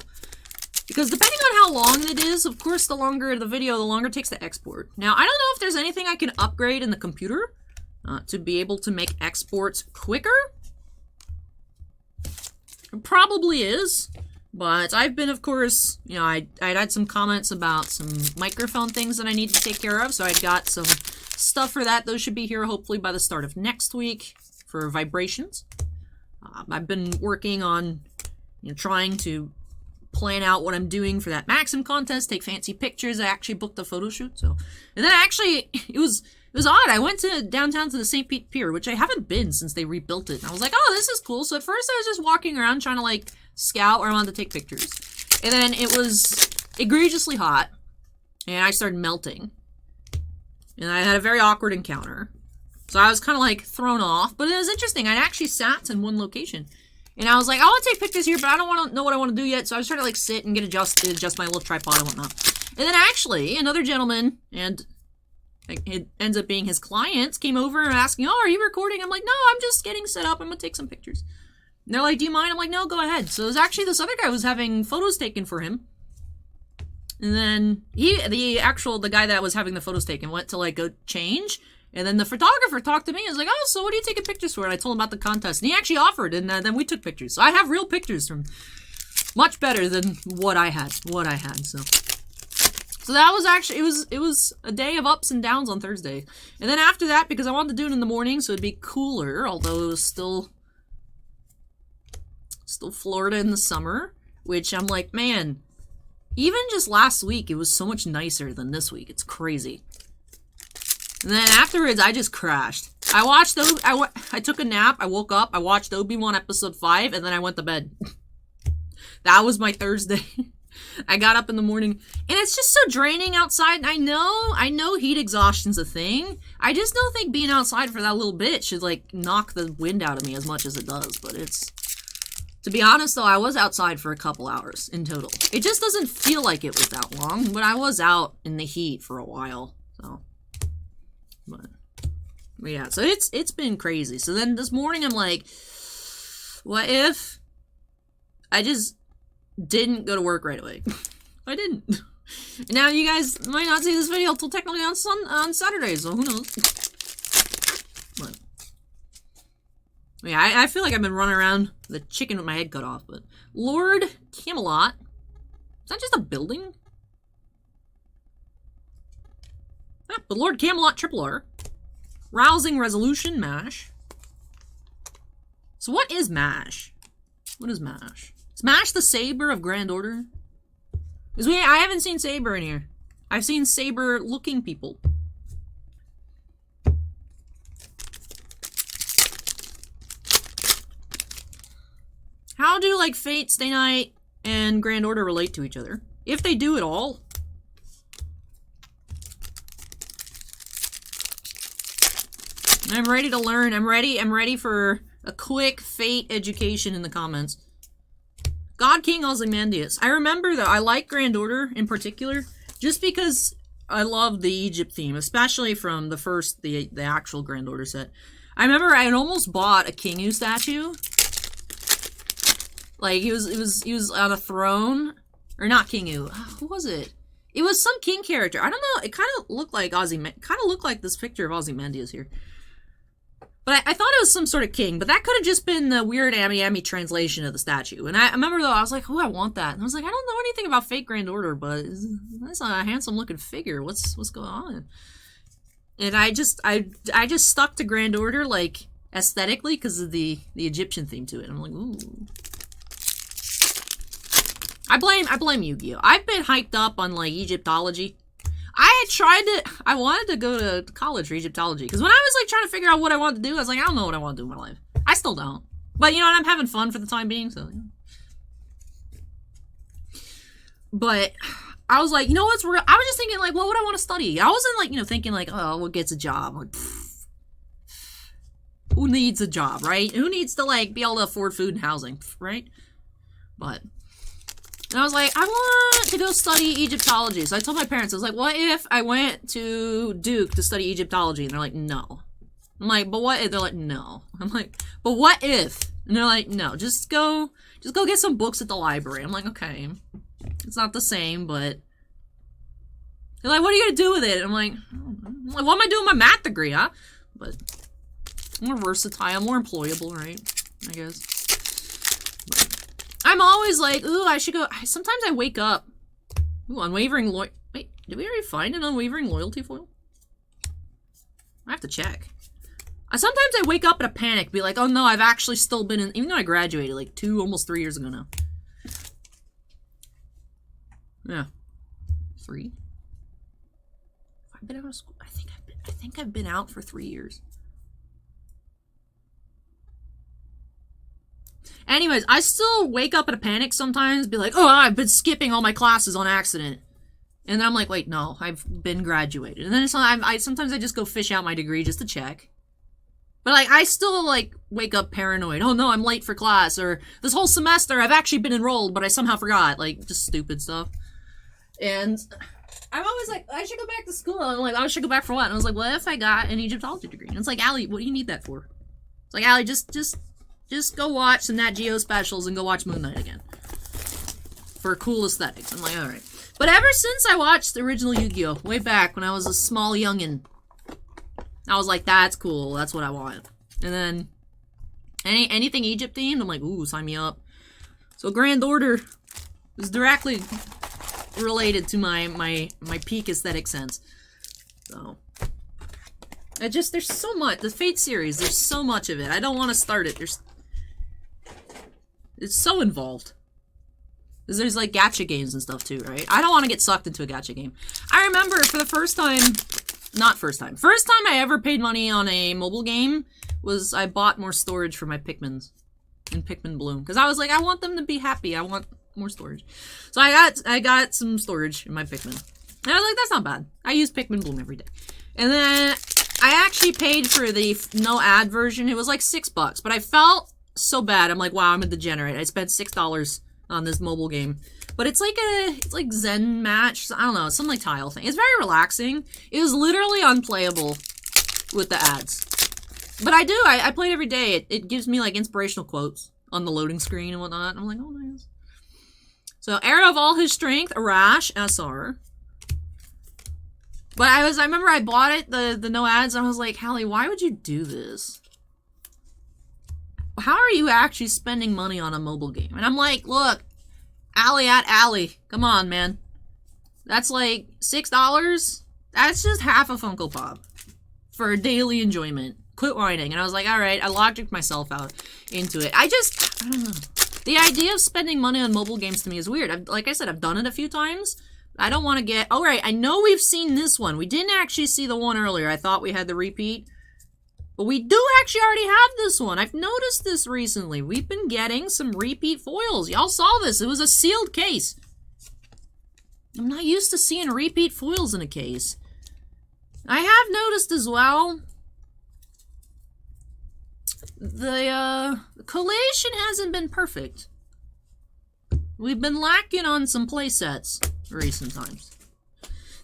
Because depending on how long it is, of course, the longer the video, the longer it takes to export. Now, I don't know if there's anything I can upgrade in the computer to be able to make exports quicker. It probably is. But I've been, of course, you know, I'd had some comments about some microphone things that I need to take care of. So I'd got some stuff for that. Those should be here hopefully by the start of next week for vibrations. I've been working on, you know, trying to plan out what I'm doing for that Maxim contest, take fancy pictures. I actually booked a photo shoot. So, and then actually, it was odd. I went to downtown to the St. Pete Pier, which I haven't been since they rebuilt it. And I was like, oh, this is cool. So at first I was just walking around trying to like scout where I wanted to take pictures. And then it was egregiously hot. And I started melting. And I had a very awkward encounter. So I was kind of like thrown off. But it was interesting. I actually sat in one location. And I was like, I want to take pictures here, but I don't want to know what I want to do yet. So I was trying to like sit and get adjust my little tripod and whatnot. And then actually, another gentleman, and it ends up being his clients, came over and asking, oh, are you recording? I'm like, no, I'm just getting set up. I'm going to take some pictures. And they're like, do you mind? I'm like, no, go ahead. So it was actually this other guy was having photos taken for him. And then the guy that was having the photos taken went to like go change. And then the photographer talked to me. He was like, oh, so what are you taking pictures for? And I told him about the contest. And he actually offered. And then we took pictures. So I have real pictures from much better than what I had. So that was actually, it was a day of ups and downs on Thursday. And then after that, because I wanted to do it in the morning, so it'd be cooler, although it was still Florida in the summer, which I'm like, man, even just last week, it was so much nicer than this week. It's crazy. And then afterwards, I just crashed. I watched I took a nap, I woke up, I watched Obi-Wan episode 5, and then I went to bed. That was my Thursday. I got up in the morning, and it's just so draining outside. I know heat exhaustion's a thing. I just don't think being outside for that little bit should, like, knock the wind out of me as much as it does, but it's... To be honest, though, I was outside for a couple hours in total. It just doesn't feel like it was that long, but I was out in the heat for a while, so... But yeah, so it's been crazy. So then this morning I'm like, what if I just didn't go to work right away? I didn't. And now you guys might not see this video until technically on Saturday, so who knows? But yeah, I feel like I've been running around the chicken with my head cut off. But Lord Camelot, is that just a building? Ah, but Lord Camelot Triple R. Rousing Resolution MASH. So what is MASH? What is MASH? Is MASH the Saber of Grand Order? Because I haven't seen Saber in here. I've seen Saber-looking people. How do, like, Fate, Stay Night, and Grand Order relate to each other? If they do at all. I'm ready to learn. I'm ready for a quick Fate education in the comments. God King Ozymandias. I remember that I like Grand Order in particular, just because I love the Egypt theme, especially from the actual Grand Order set. I remember I had almost bought a Kingu statue. Like, he was on a throne. Or not Kingu. Who was it? It was some king character. I don't know. It kind of looked like this picture of Ozymandias here. But I thought it was some sort of king, but that could have just been the weird Ami translation of the statue. And I remember, though, I was like, oh, I want that. And I was like, I don't know anything about Fate Grand Order, but that's a handsome-looking figure. What's going on? And I just stuck to Grand Order, like, aesthetically, because of the Egyptian theme to it. I'm like, ooh. I blame Yu-Gi-Oh! I've been hyped up on, like, Egyptology. I wanted to go to college for Egyptology, because when I was, like, trying to figure out what I wanted to do, I was like, I don't know what I want to do in my life. I still don't. But, you know what, I'm having fun for the time being, so, you know. But I was like, you know what's real? I was just thinking, like, what would I want to study? I wasn't, like, you know, thinking, like, oh, what gets a job? Like, who needs a job, right? Who needs to, like, be able to afford food and housing, right? But... And I was like, I want to go study Egyptology. So I told my parents, I was like, what if I went to Duke to study Egyptology? And they're like, no. I'm like, but what if? They're like, no. I'm like, but what if? And they're like, no, just go get some books at the library. I'm like, okay. It's not the same, but... They're like, what are you going to do with it? And I'm like, what am I doing with my math degree, huh? But I'm more versatile, more employable, right? I guess. But I'm always like, ooh, I should go. Sometimes I wake up. Ooh, unwavering Wait, did we already find an unwavering loyalty foil? I have to check. Sometimes I wake up in a panic, be like, oh no, I've actually still been in, even though I graduated like almost 3 years ago now. Yeah. 3? I've been out of school. I think I've been out for 3 years. Anyways, I still wake up in a panic sometimes, be like, oh, I've been skipping all my classes on accident. And then I'm like, wait, no, I've been graduated. And then sometimes I just go fish out my degree just to check. But, like, I still, like, wake up paranoid. Oh, no, I'm late for class. Or this whole semester, I've actually been enrolled, but I somehow forgot. Like, just stupid stuff. And I'm always like, I should go back to school. And I'm like, I should go back for what? And I was like, what if I got an Egyptology degree? And it's like, Allie, what do you need that for? It's like, Allie, just go watch some Nat Geo specials and go watch Moon Knight again. For cool aesthetics. I'm like, alright. But ever since I watched the original Yu-Gi-Oh! Way back when I was a small youngin', I was like, that's cool. That's what I want. And then anything Egypt themed, I'm like, ooh, sign me up. So Grand Order is directly related to my peak aesthetic sense. So there's so much. The Fate series, there's so much of it. I don't want to start it. It's so involved. Because there's like gacha games and stuff too, right? I don't want to get sucked into a gacha game. I remember for the first time Not first time. First time I ever paid money on a mobile game was I bought more storage for my Pikmins in Pikmin Bloom. Because I was like, I want them to be happy. I want more storage. So I got some storage in my Pikmin. And I was like, that's not bad. I use Pikmin Bloom every day. And then I actually paid for the no ad version. It was like $6, but I felt so bad. I'm like, wow, I'm a degenerate. I spent $6 on this mobile game. But it's like Zen match. I don't know, some like tile thing. It's very relaxing. It was literally unplayable with the ads. But I play it every day. It gives me like inspirational quotes on the loading screen and whatnot. I'm like, oh nice. So Heir of All His Strength, Arash, SR. But I remember I bought it, the no ads, and I was like, Hallie, why would you do this? How are you actually spending money on a mobile game? And I'm like, look, Allie, come on, man. That's like $6? That's just half a Funko Pop for daily enjoyment. Quit whining. And I was like, alright, I logicked myself out into it. I don't know. The idea of spending money on mobile games to me is weird. Like I said, I've done it a few times. I don't want to get... Alright, I know we've seen this one. We didn't actually see the one earlier. I thought we had the repeat. But we do actually already have this one. I've noticed this recently. We've been getting some repeat foils. Y'all saw this. It was a sealed case. I'm not used to seeing repeat foils in a case. I have noticed as well... The collation hasn't been perfect. We've been lacking on some playsets recent times.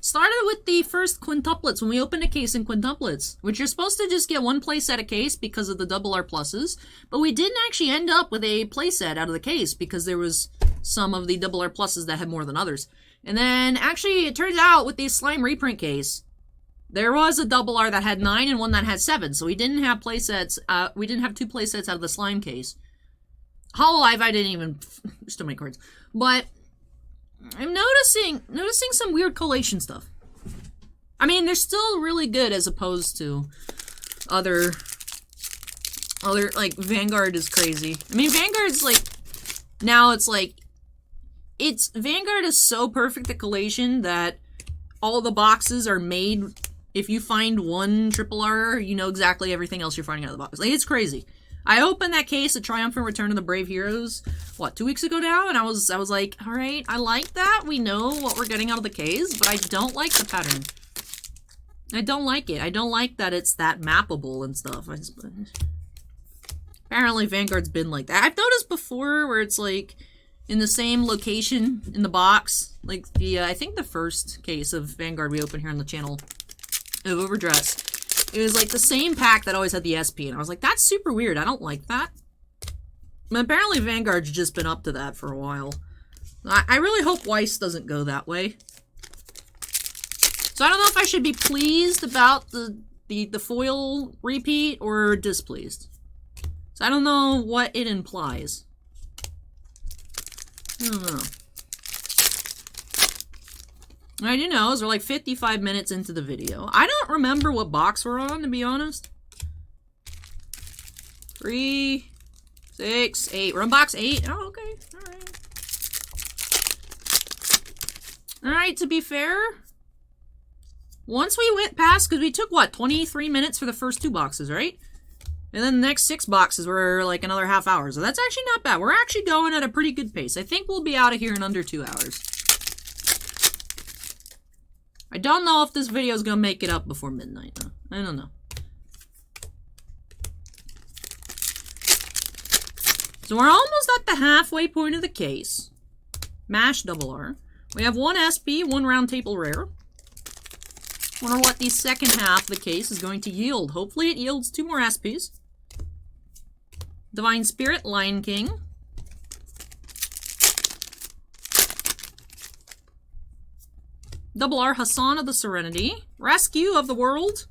Started with the first quintuplets when we opened a case in quintuplets, which you're supposed to just get one playset a case because of the double R pluses, but we didn't actually end up with a playset out of the case because there was some of the double R pluses that had more than others. And then actually it turns out with the slime reprint case, there was a double R that had 9 and one that had 7, so we didn't have playsets. We didn't have 2 playsets out of the slime case. Hololive, I didn't even. There's too many cards, but I'm noticing some weird collation stuff. I mean, they're still really good as opposed to other like Vanguard is crazy. I mean, Vanguard's like now it's like Vanguard is so perfect at collation that all the boxes are made. If you find one triple R, you know exactly everything else you're finding out of the box. Like, it's crazy. I opened that case, A Triumphant Return of the Brave Heroes, what, 2 weeks ago now? And I was like, alright, I like that. We know what we're getting out of the case, but I don't like the pattern. I don't like it. I don't like that it's that mappable and stuff. Apparently Vanguard's been like that. I've noticed before where it's like in the same location in the box. Like the, I think the first case of Vanguard we opened here on the channel of Overdress. It was like the same pack that always had the SP, and I was like, that's super weird. I don't like that. But apparently Vanguard's just been up to that for a while. I really hope Weiss doesn't go that way. So I don't know if I should be pleased about the foil repeat or displeased. So I don't know what it implies. I don't know. What I do know is we're like 55 minutes into the video. I don't remember what box we're on, to be honest. 3, 6, 8. We're on box 8. Oh, okay. Alright. Alright, to be fair, once we went past, because we took, what, 23 minutes for the first 2 boxes, right? And then the next 6 boxes were like another half hour. So that's actually not bad. We're actually going at a pretty good pace. I think we'll be out of here in under 2 hours. I don't know if this video is going to make it up before midnight, though. I don't know. So we're almost at the halfway point of the case. MASH double R. We have 1 SP, 1 round table rare. Wonder what the second half of the case is going to yield. Hopefully it yields 2 more SPs. Divine Spirit, Lion King. Double R, Hassan of the Serenity. Rescue of the World.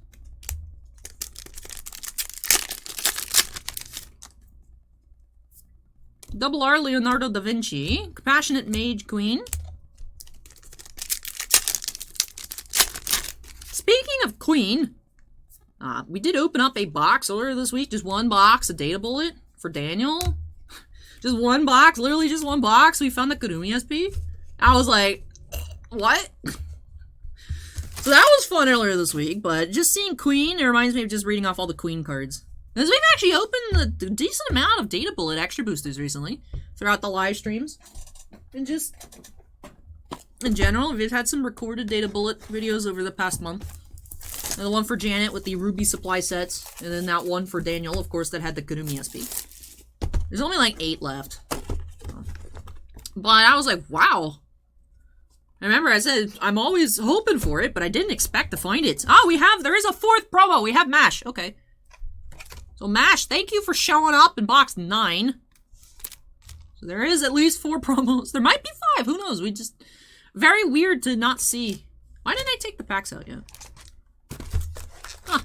Double R, Leonardo da Vinci. Compassionate Mage Queen. Speaking of Queen, we did open up a box earlier this week. Just 1 box, a data bullet for Daniel. Just 1 box, literally just 1 box. We found the Kurumi SP. I was like, what? So that was fun earlier this week, but just seeing Queen, it reminds me of just reading off all the Queen cards. Because we've actually opened a decent amount of Data Bullet extra boosters recently, throughout the live streams. And just, in general, we've had some recorded Data Bullet videos over the past month. And the one for Janet with the Ruby supply sets, and then that one for Daniel, of course, that had the Kurumi SP. There's only like 8 left. But I was like, wow. I remember I said, I'm always hoping for it, but I didn't expect to find it. Oh, there is a 4th promo. We have MASH. Okay. So MASH, thank you for showing up in box 9. So there is at least 4 promos. There might be 5. Who knows? Very weird to not see. Why didn't I take the packs out yet? Huh.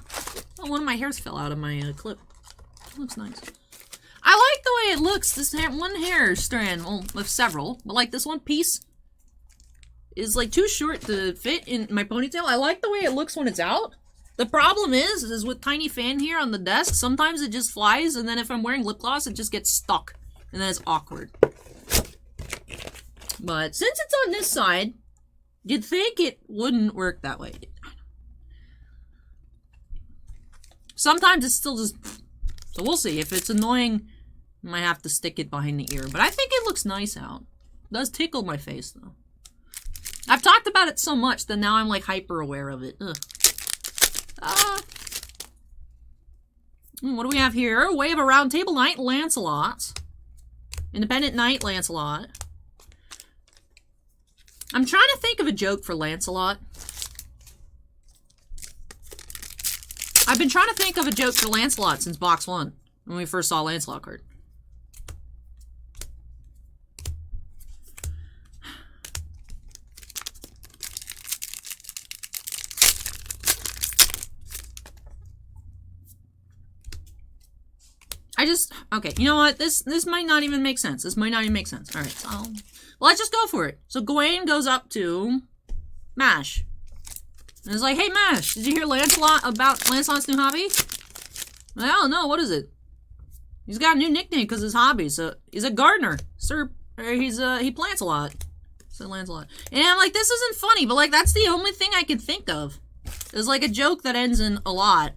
Oh, one of my hairs fell out of my clip. It looks nice. I like the way it looks. This one hair strand, well, with several, but like this one piece is like too short to fit in my ponytail. I like the way it looks when it's out. The problem is with tiny fan here on the desk, sometimes it just flies, and then if I'm wearing lip gloss, it just gets stuck, and then it's awkward. But since it's on this side, you'd think it wouldn't work that way. Sometimes it's still just... So we'll see. If it's annoying, I might have to stick it behind the ear. But I think it looks nice out. It does tickle my face, though. I've talked about it so much that now I'm, like, hyper aware of it. Ugh. What do we have here? Way of a Round Table Knight, Lancelot. Independent Knight, Lancelot. I'm trying to think of a joke for Lancelot. I've been trying to think of a joke for Lancelot since box 1, when we first saw Lancelot card. Okay, you know what? This might not even make sense. This might not even make sense. Alright, so well, let's just go for it. So Gawain goes up to MASH. And it's like, hey MASH, did you hear about Lancelot's new hobby? I don't know, what is it? He's got a new nickname because his hobby. So he's a gardener. He plants a lot. So Lancelot. And I'm like, this isn't funny, but like that's the only thing I could think of. It's like a joke that ends in a lot.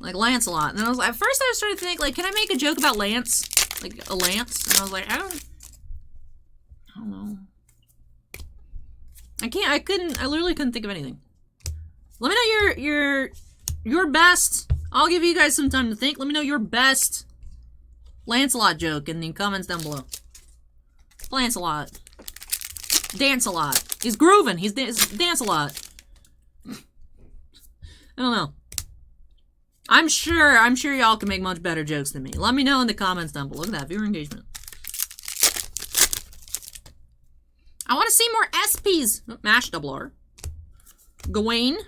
Like Lancelot. And I was like, at first I was trying to think, like, can I make a joke about Lance? Like a lance? And I was like, I don't know. I literally couldn't think of anything. Let me know your best. I'll give you guys some time to think. Let me know your best Lancelot joke in the comments down below. Lancelot. Dance a lot. He's grooving. He's dance a lot. I don't know. I'm sure y'all can make much better jokes than me. Let me know in the comments down below. Look at that, viewer engagement. I want to see more SPs. MASH double R. Gawain.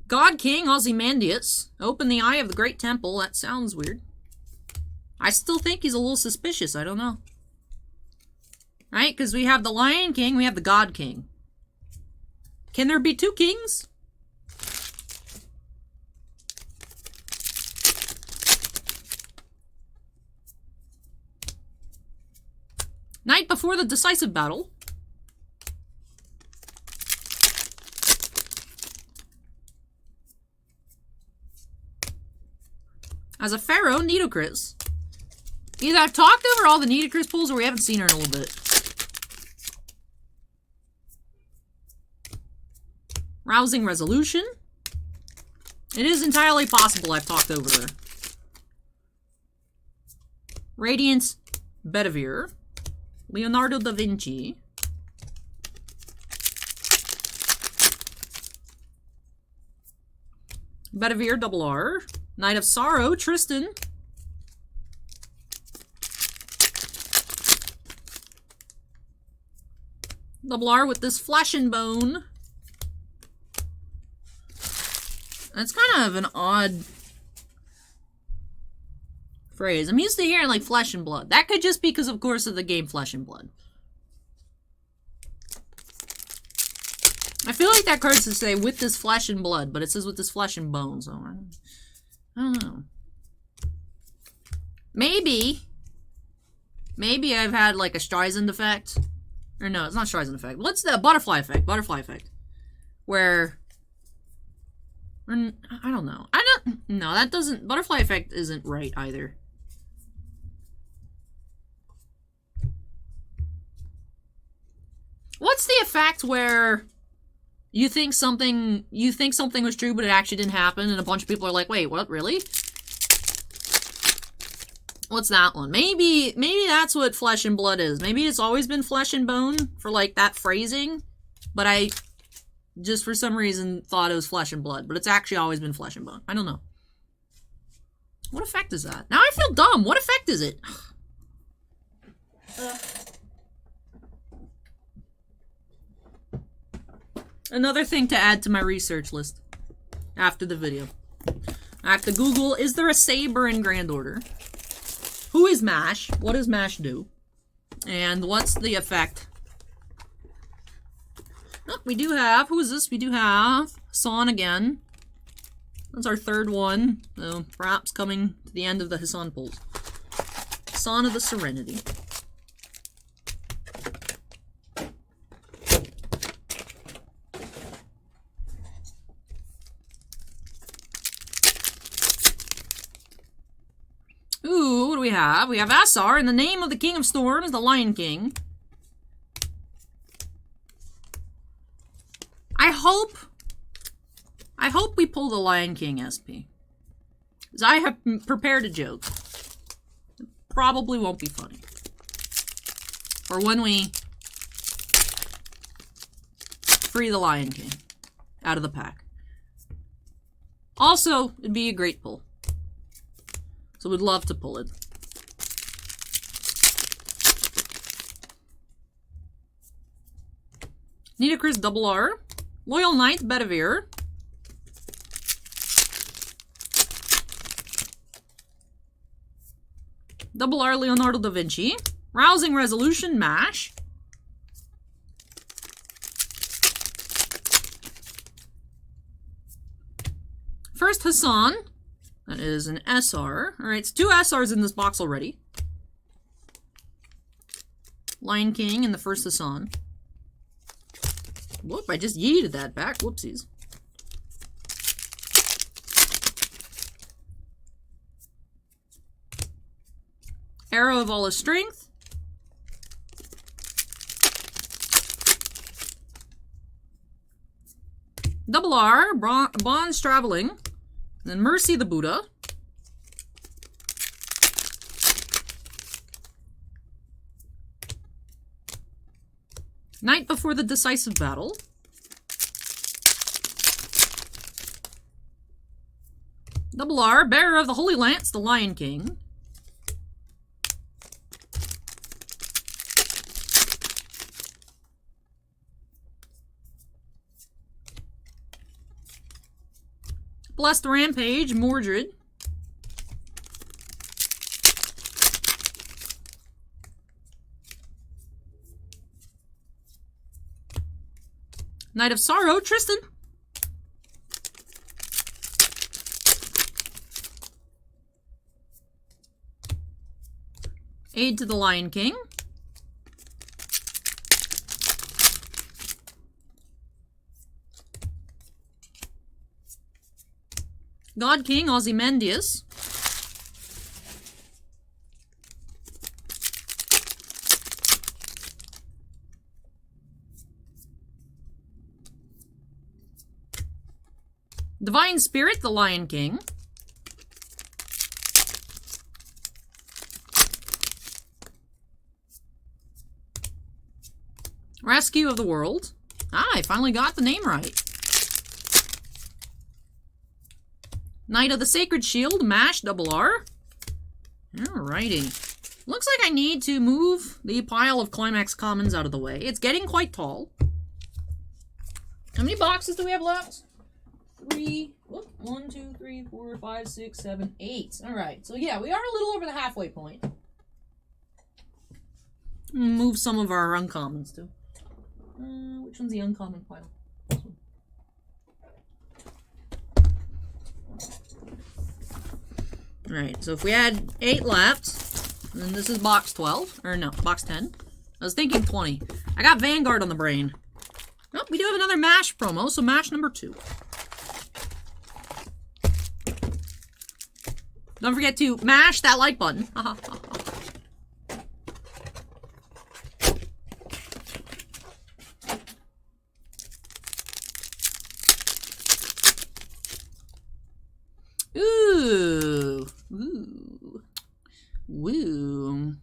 God King Ozymandias. Open the Eye of the Great Temple. That sounds weird. I still think he's a little suspicious. I don't know. Right? Because we have the Lion King, we have the God King. Can there be 2 kings? Night before the decisive battle. As a pharaoh, Nitocris. Either I've talked over all the Nitocris pulls or we haven't seen her in a little bit. Rousing Resolution. It is entirely possible I've talked over her. Radiance Bedivere. Leonardo da Vinci. Bedivere double R. Knight of Sorrow, Tristan. Double R with this Flesh and Bone. That's kind of an odd phrase. I'm used to hearing like Flesh and Blood. That could just be because, of course, of the game Flesh and Blood. I feel like that card should say with this flesh and blood, but it says with this flesh and bone, so I don't know. Maybe Maybe I've had like a Streisand effect. Or no, it's not Streisand effect. What's the butterfly effect? Butterfly effect. Where... I don't know. No, that doesn't... Butterfly effect isn't right either. What's the effect where you think something was true, but it actually didn't happen, and a bunch of people are like, wait, what, really? What's that one? Maybe that's what flesh and blood is. Maybe it's always been flesh and bone for, like, that phrasing, but I just for some reason thought it was flesh and blood, but it's actually always been flesh and bone. I don't know. What effect is that? Now I feel dumb. What effect is it? Another thing to add to my research list after the video. I have to Google, is there a saber in Grand Order? Who is MASH? What does MASH do? And what's the effect? Oh, we do have, who is this? We do have Hassan again. That's our third one. So perhaps coming to the end of the Hassan pulls. Hassan of the Serenity. Ooh, what do we have? We have Asar in the name of the King of Storms, the Lion King. I hope we pull the Lion King SP. Because I have prepared a joke. It probably won't be funny. Or when we free the Lion King out of the pack. Also, it'd be a great pull. So we'd love to pull it. Nidacris Double R. Loyal Knight Bedivere. Double R Leonardo da Vinci. Rousing Resolution MASH. First Hassan. That is an SR. Alright, it's 2 SRs in this box already. Lion King and the first Hassan. Whoop, I just yeeted that back. Whoopsies. Arrow of All His Strength. Double R, Bonds Traveling. And then Mercy the Buddha. Night Before the Decisive Battle. Double R, Bearer of the Holy Lance, the Lion King. Blessed Rampage, Mordred. Night of Sorrow, Tristan. Aid to the Lion King. God King, Ozymandias. Divine Spirit, the Lion King. Rescue of the World. Ah, I finally got the name right. Knight of the Sacred Shield, MASH, Double R. Alrighty. Looks like I need to move the pile of Climax Commons out of the way. It's getting quite tall. How many boxes do we have left? 3. Whoop, 1, 2, 3, 4, 5, 6, 7, 8. Alright, so yeah, we are a little over the halfway point. Move some of our uncommons too. Which one's the uncommon pile? This one. Alright, so if we had 8 left, And this is box 12. Or no, box 10. I was thinking 20. I got Vanguard on the brain. Oh, we do have another MASH promo, so MASH number 2. Don't forget to mash that like button. Ooh. Ooh. Woo.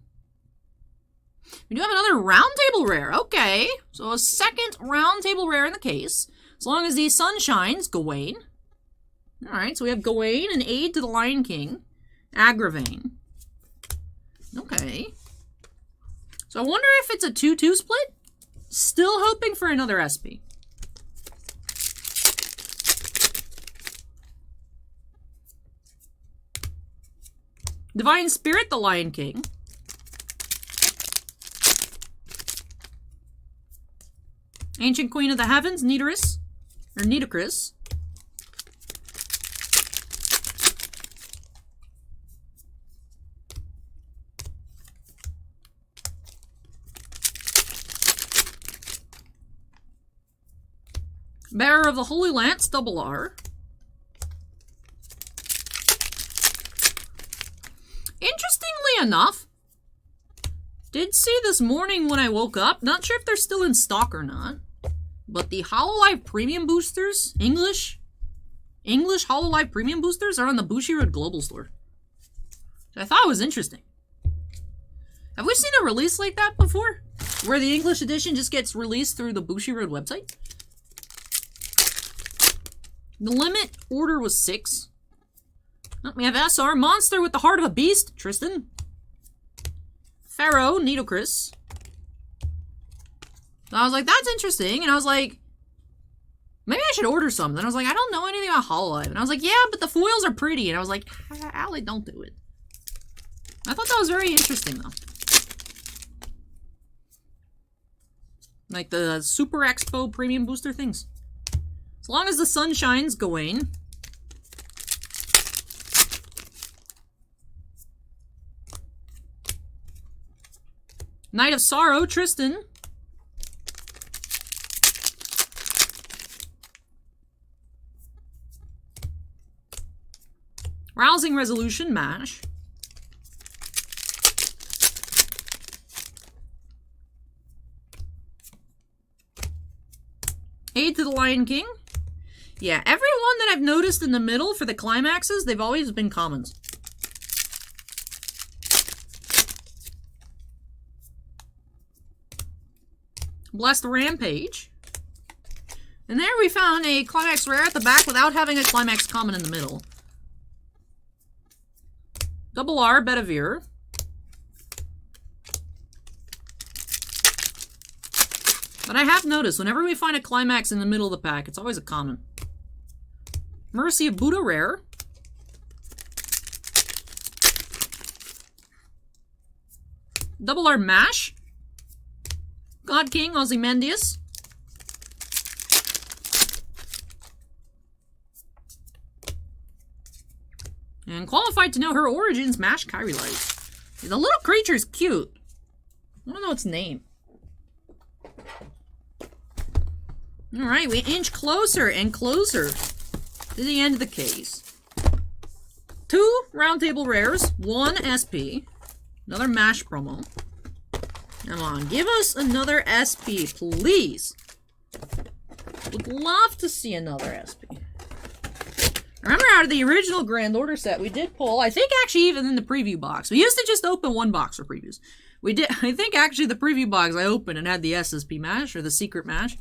We do have another round table rare. Okay. So a second round table rare in the case. As long as the sun shines, Gawain. Alright, so we have Gawain, an aid to the Lion King. Agravain. Okay. So I wonder if it's a 2-2 split? Still hoping for another SP. Divine Spirit, the Lion King. Ancient Queen of the Heavens, Nidris. Or Nidocris. Bearer of the Holy Lance, double R. Interestingly enough, did see this morning when I woke up, not sure if they're still in stock or not, but the Hololive Premium Boosters, English Hololive Premium Boosters are on the Bushiroad Global Store. So I thought it was interesting. Have we seen a release like that before? Where the English edition just gets released through the Bushiroad website? The limit order was 6. Oh, we have SR, Monster with the Heart of a Beast, Tristan. Pharaoh, Nidocris. So I was like, that's interesting. And I was like, maybe I should order some. Then I was like, I don't know anything about Hololive. And I was like, yeah, but the foils are pretty. And I was like, Allie, don't do it. I thought that was very interesting, though. Like the Super Expo Premium Booster things. As long as the sun shines, Gawain. Knight of Sorrow, Tristan. Rousing Resolution, MASH. Aid to the Lion King. Yeah, every one that I've noticed in the middle for the climaxes, they've always been commons. Blessed Rampage. And there we found a climax rare at the back without having a climax common in the middle. Double R, Bedivere. But I have noticed, whenever we find a climax in the middle of the pack, it's always a common. Mercy of Buddha rare. Double R Mash. God King Ozymandias. And qualified to know her origins, Mash Kyrillite. The little creature is cute. I don't know its name. Alright, we inch closer and closer to the end of the case. 2 roundtable rares, 1 SP, another MASH promo. Come on, give us another SP, please. Would love to see another SP. Remember, out of the original Grand Order set, we did pull, I think actually even in the preview box. We used to just open 1 box for previews. We did, I think actually the preview box I opened and had the SSP MASH, or the secret MASH.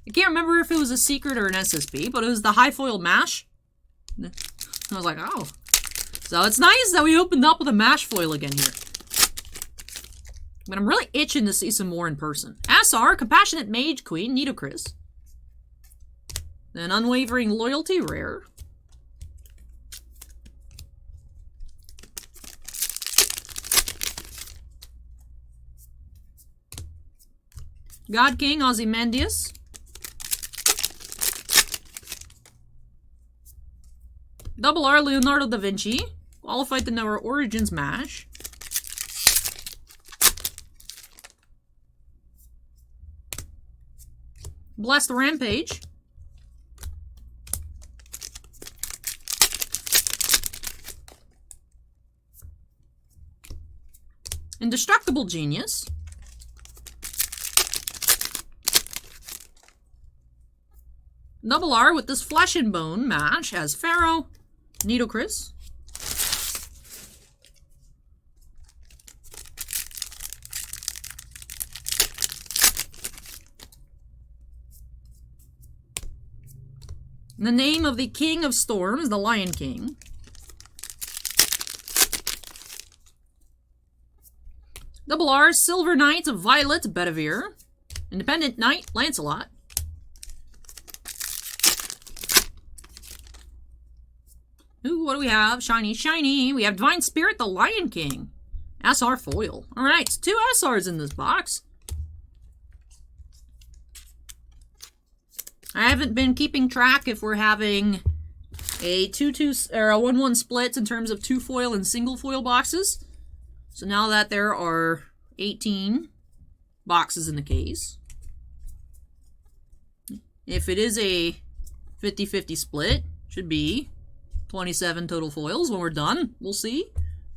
I can't remember if it was a secret or an SSP, but it was the high foil MASH. I was like, oh. So it's nice that we opened up with a MASH foil again here. But I'm really itching to see some more in person. SR, Compassionate Mage Queen, Nidocris. Then Unwavering Loyalty, rare. God King, Ozymandias. Double R, Leonardo da Vinci. Qualified to know her origins, MASH. Bless the Rampage. Indestructible Genius. Double R with this Flesh and Bone match as Pharaoh, Nidochris. The name of the King of Storms, the Lion King. Double R, Silver Knight of Violet, Bedivere. Independent Knight, Lancelot. Ooh, what do we have? Shiny, shiny. We have Divine Spirit, the Lion King. SR foil. Alright, 2 SRs in this box. I haven't been keeping track if we're having a 2-2 or a 1-1 split in terms of 2 foil and single foil boxes. So now that there are 18 boxes in the case, if it is a 50-50 split, should be 27 total foils when we're done. We'll see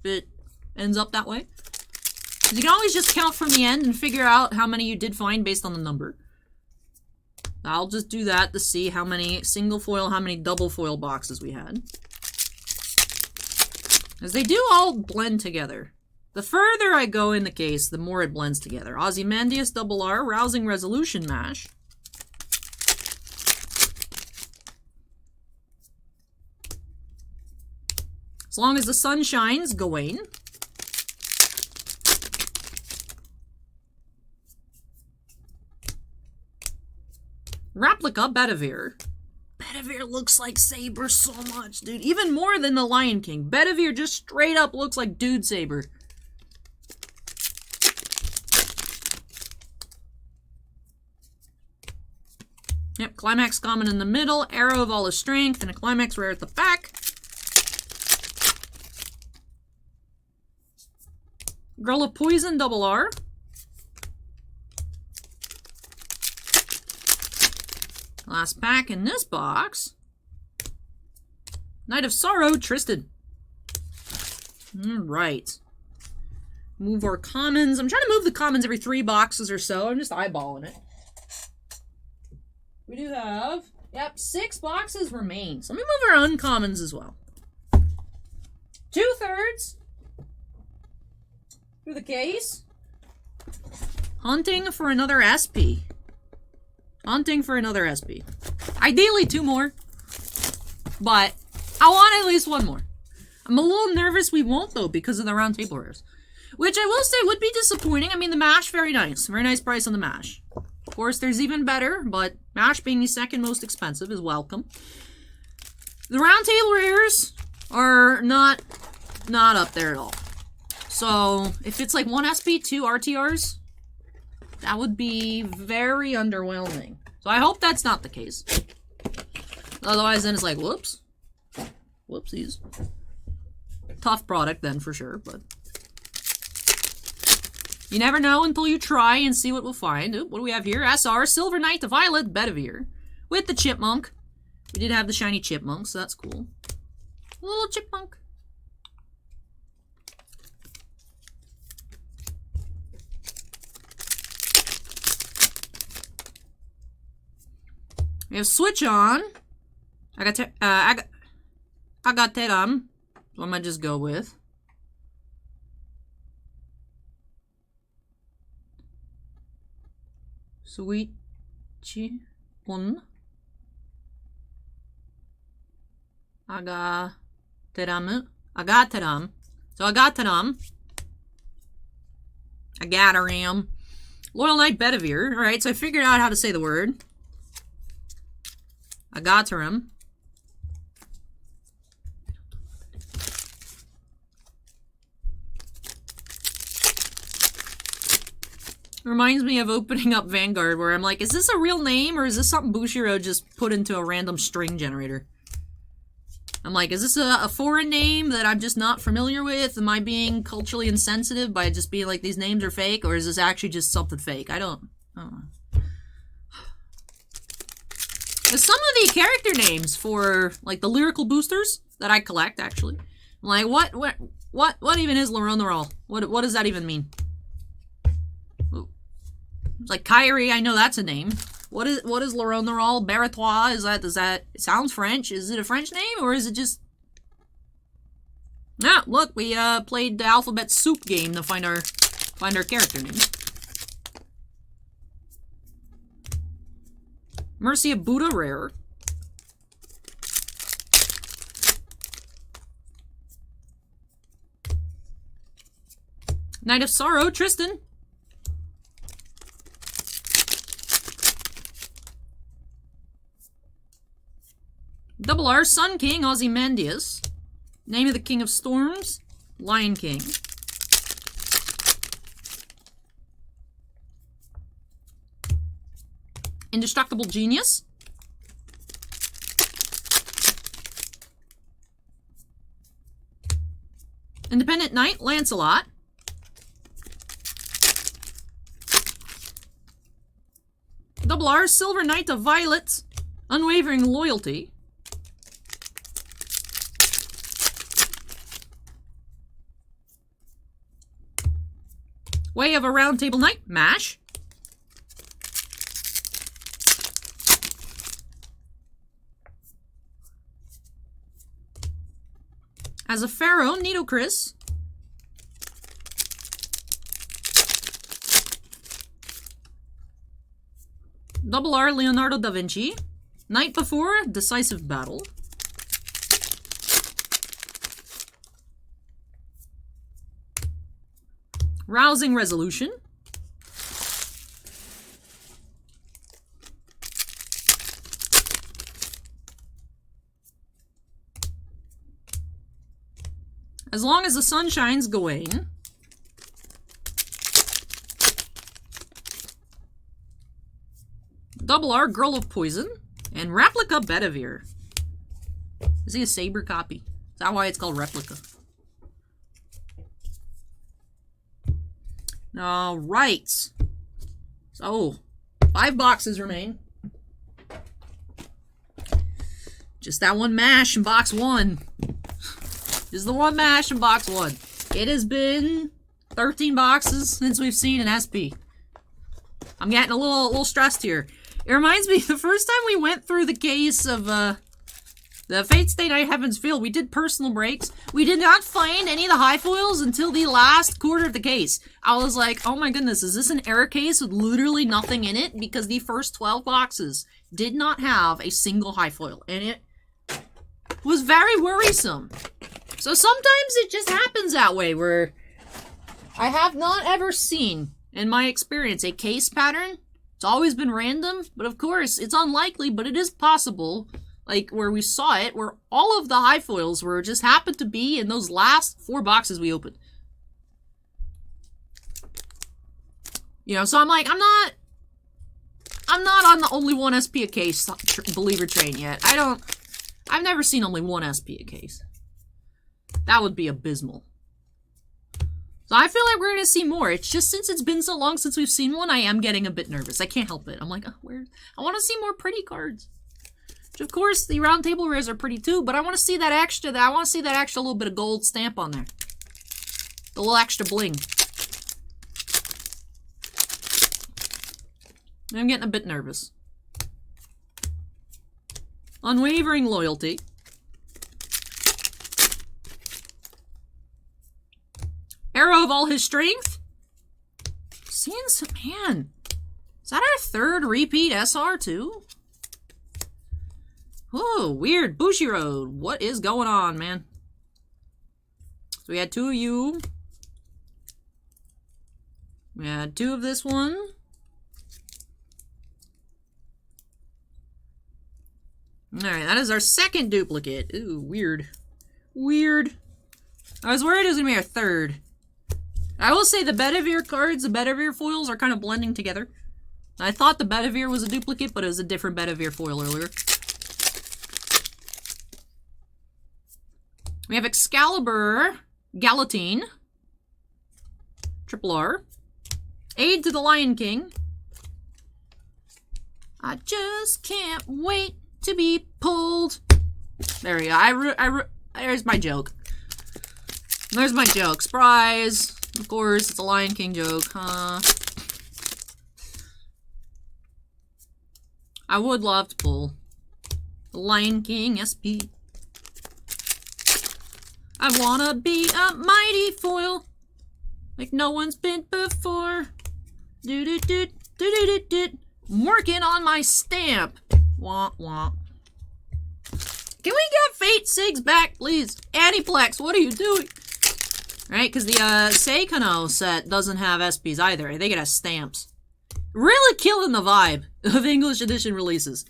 if it ends up that way. You can always just count from the end and figure out how many you did find based on the number. I'll just do that to see how many single foil, how many double foil boxes we had. As they do all blend together. The further I go in the case, the more it blends together. Ozymandias Double R, Rousing Resolution Mash. As long as the sun shines, Gawain. Replica Bedivere. Bedivere looks like Saber so much, dude. Even more than the Lion King. Bedivere just straight up looks like Dude Saber. Yep, Climax Common in the middle, Arrow of All His Strength, and a Climax Rare at the back. Girl of Poison Double R. Last pack in this box. Knight of Sorrow, Tristan. Alright. Move our commons. I'm trying to move the commons every 3 boxes or so. I'm just eyeballing it. We do have, yep, 6 boxes remain. So let me move our uncommons as well. 2/3 through the case. Hunting for another SP. Hunting for another SP. Ideally 2 more. But I want at least 1 more. I'm a little nervous we won't, though, because of the round table rares. Which I will say would be disappointing. I mean, the mash, very nice. Very nice price on the mash. Of course, there's even better, but mash being the second most expensive is welcome. The round table rares are not up there at all. So, if it's like 1 SP, 2 RTRs, that would be very underwhelming. So I hope that's not the case. Otherwise, then it's like, whoops. Whoopsies. Tough product then, for sure, but you never know until you try and see what we'll find. Oop, what do we have here? SR, Silver Knight of Violet, Bedivere. With the Chipmunk. We did have the shiny Chipmunk, so that's cool. A little Chipmunk. We have Switch On. Agateram. So I might just go with. Switch On. Agateram. So Agateram. Agateram. Loyal Knight Bedivere. Alright, so I figured out how to say the word. Agateram. Reminds me of opening up Vanguard, where I'm like, is this a real name, or is this something Bushiroad just put into a random string generator? I'm like, is this a foreign name that I'm just not familiar with? Am I being culturally insensitive by just being like, these names are fake, or is this actually just something fake? I don't know. Some of the character names for, like, the lyrical boosters that I collect, actually. I'm like, what even is Laronarol? What does that even mean? Ooh. It's like Kyrie, I know that's a name. What is Laronarol? Baratois, does that, it sounds French. Is it a French name, or is it just... Ah, look, we, played the alphabet soup game to find our character names. Mercy of Buddha, rare. Knight of Sorrow, Tristan. Double R, Sun King, Ozymandias. Name of the King of Storms, Lion King. Indestructible Genius. Independent Knight, Lancelot. Double R, Silver Knight of Violet, Unwavering Loyalty. Way of a Round Table Knight, MASH. As a Pharaoh, Nitocris. Double R, Leonardo da Vinci. Night Before, Decisive Battle. Rousing Resolution. As Long as the Sun Shines, Gawain. Double R, Girl of Poison. And Replica Bedivere. Is he a Saber copy? Is that why it's called Replica? Alright. So, 5 boxes remain. Just that one mash in box 1. Just the one mash in box 1. It has been 13 boxes since we've seen an SP. I'm getting a little stressed here. It reminds me, the first time we went through the case of, the Fate Stay Night Heaven's Field, we did personal breaks. We did not find any of the high foils until the last quarter of the case. I was like, oh my goodness, is this an error case with literally nothing in it? Because the first 12 boxes did not have a single high foil. And it was very worrisome. So sometimes it just happens that way, where I have not ever seen, in my experience, a case pattern. It's always been random, but of course, it's unlikely, but it is possible. Like, where we saw it, where all of the high foils were just happened to be in those last 4 boxes we opened. You know, so I'm like, I'm not on the only one SP a case believer train yet. I've never seen only one SP a case. That would be abysmal. So I feel like we're going to see more. It's just since it's been so long since we've seen one, I am getting a bit nervous. I can't help it. I'm like, oh, I want to see more pretty cards. Which, of course, the round table rares are pretty too, but I want to see that extra, little bit of gold stamp on there. The little extra bling. I'm getting a bit nervous. Unwavering Loyalty. Arrow of All His Strength. Seeing some, man. Is that our 3rd repeat SR too? Oh, weird. Bushiroad. What is going on, man? So we had 2 of you. We had 2 of this one. Alright, that is our 2nd duplicate. Ooh, weird. Weird. I was worried it was going to be our 3rd. I will say the Bedivere cards, the Bedivere foils are kind of blending together. I thought the Bedivere was a duplicate, but it was a different Bedivere foil earlier. We have Excalibur, Galatine, Triple R, Aid to the Lion King, I just can't wait to be pulled. There we go. There's my joke. There's my joke. Surprise. Of course, it's a Lion King joke, huh? I would love to pull the Lion King SP. I wanna be a mighty foil like no one's been before. I'm working on my stamp. Womp womp. Can we get Fate Sigs back, please? Aniplex, what are you doing? Right, because the Seikano set doesn't have SPs either. I think it has stamps. Really killing the vibe of English edition releases.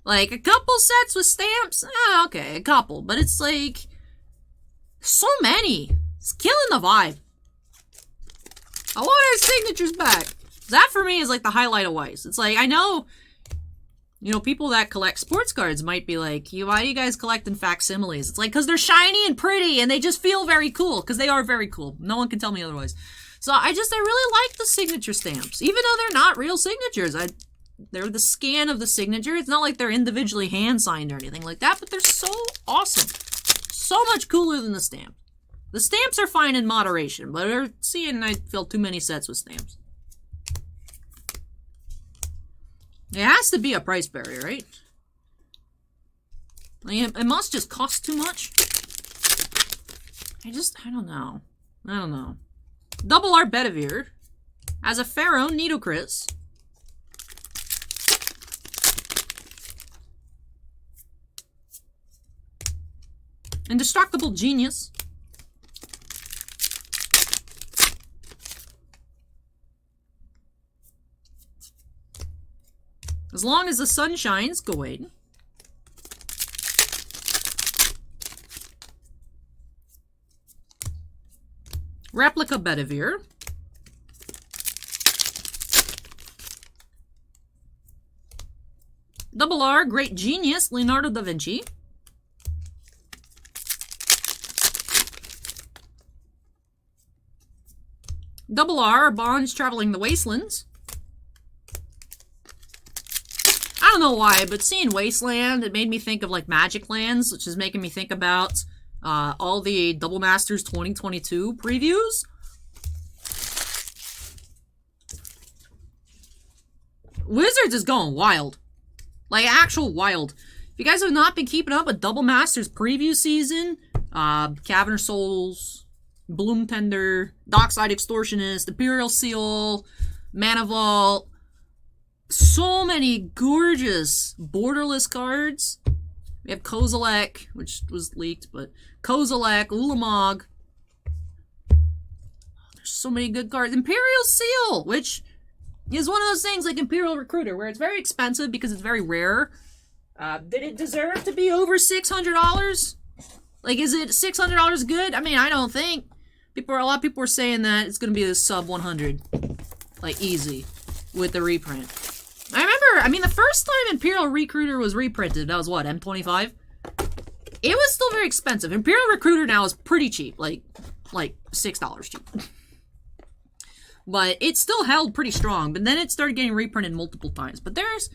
Like, a couple sets with stamps? Ah, okay, a couple. But it's like, so many. It's killing the vibe. I want our signatures back. That, for me, is like the highlight of Weiss. It's like, I know, you know, people that collect sports cards might be like, why do you guys collect in facsimiles? It's like, because they're shiny and pretty, and they just feel very cool, because they are very cool. No one can tell me otherwise. So, I really like the signature stamps. Even though they're not real signatures. They're the scan of the signature. It's not like they're individually hand-signed or anything like that, but they're so awesome. So much cooler than the stamp. The stamps are fine in moderation, but I feel too many sets with stamps. It has to be a price barrier, right? Like, it must just cost too much. I don't know. I don't know. Double R Bedivere as a Pharaoh Nitocris. Indestructible Genius. As long as the sun shines, go away. Replica Bedivere. Double R, Great Genius, Leonardo da Vinci. Double R, Bonds Traveling the Wastelands. I don't know why, but seeing Wasteland, it made me think of like Magic Lands, which is making me think about all the Double Masters 2022 previews. Wizards is going wild. Like, actual wild. If you guys have not been keeping up with Double Masters preview season, Caverner Souls, Bloom Tender, Dockside Extortionist, Imperial Seal, Mana Vault, so many gorgeous borderless cards. We have Kozilek, which was leaked, but Kozilek, Ulamog. There's so many good cards. Imperial Seal, which is one of those things like Imperial Recruiter, where it's very expensive because it's very rare. Did it deserve to be over $600? Like, is it $600 good? I mean, I don't think. A lot of people are saying that it's going to be the sub 100. Like, easy. With the reprint. I remember, I mean, the first time Imperial Recruiter was reprinted, that was what, M25? It was still very expensive. Imperial Recruiter now is pretty cheap. Like $6 cheap. But it still held pretty strong. But then it started getting reprinted multiple times. But there's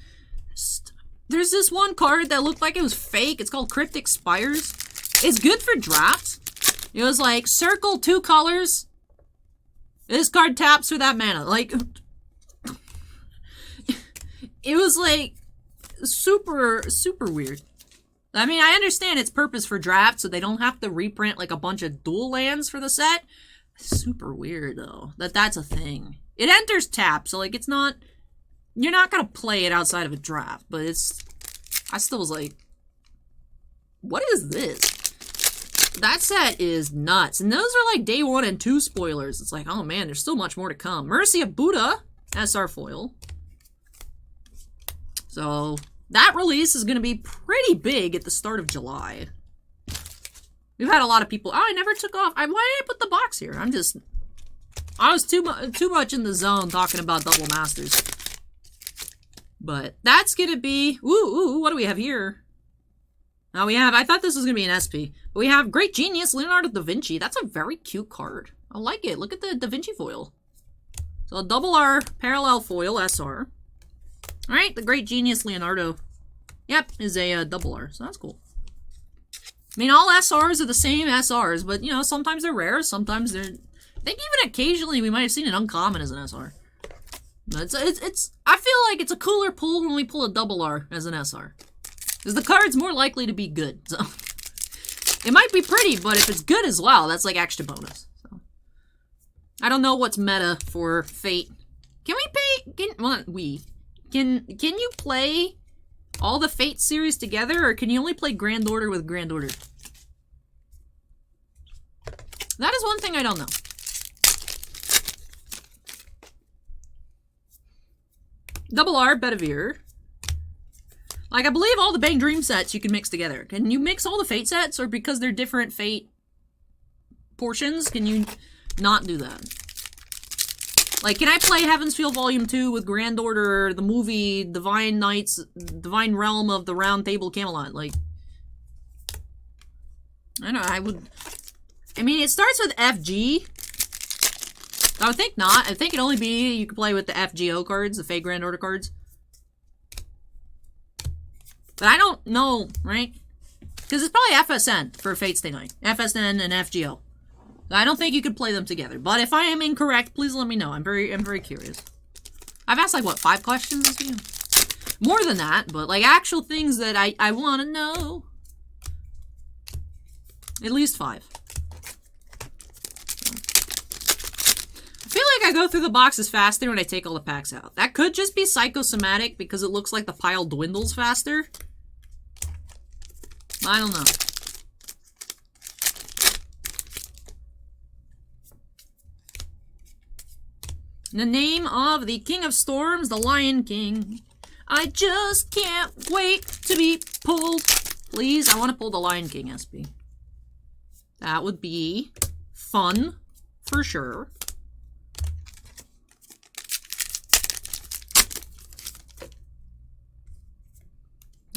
this one card that looked like it was fake. It's called Cryptic Spires. It's good for drafts. It was like, circle 2 colors. This card taps for that mana. Like, it was like, super, super weird. I mean, I understand its purpose for draft, so they don't have to reprint like a bunch of dual lands for the set. Super weird, though, that's a thing. It enters tap, so like, it's not, you're not gonna play it outside of a draft, but I still was like, what is this? That set is nuts. And those are like day 1 and 2 spoilers. It's like, oh man, there's still much more to come. Mercy of Buddha, SR foil. So, that release is going to be pretty big at the start of July. We've had a lot of people, oh, I never took off. Why did I put the box here? I was too much in the zone talking about Double Masters. But that's going to be, ooh, what do we have here? Now I thought this was going to be an SP. But we have Great Genius, Leonardo da Vinci. That's a very cute card. I like it. Look at the Da Vinci foil. So a double R parallel foil, SR. Alright, the great genius Leonardo. Yep, is a double R, so that's cool. I mean, all SRs are the same SRs, but, you know, sometimes they're rare, sometimes they're... I think even occasionally we might have seen an uncommon as an SR. But I feel like it's a cooler pull when we pull a double R as an SR. Because the card's more likely to be good, so... It might be pretty, but if it's good as well, that's like extra bonus. So I don't know what's meta for Fate. Can we pay... Can you play all the Fate series together, or can you only play Grand Order with Grand Order? That is one thing I don't know. Double R, Bedivere. Like, I believe all the Bang Dream sets you can mix together. Can you mix all the Fate sets, or because they're different Fate portions, can you not do that? Like, can I play Heaven's Feel Volume 2 with Grand Order, the movie, Divine Knights, Divine Realm of the Round Table Camelot? Like, I don't know, I mean, it starts with FG. I would think not. I think it'd only be, you could play with the FGO cards, the Fate Grand Order cards. But I don't know, right? Because it's probably FSN for Fate Stay Night. FSN and FGO. I don't think you could play them together. But if I am incorrect, please let me know. I'm very curious. I've asked like, what, 5 questions this video? More than that, but like actual things that I want to know. At least 5. I feel like I go through the boxes faster when I take all the packs out. That could just be psychosomatic because it looks like the pile dwindles faster. I don't know. In the name of the King of Storms, the Lion King, I just can't wait to be pulled. Please, I want to pull the Lion King SP. That would be fun, for sure.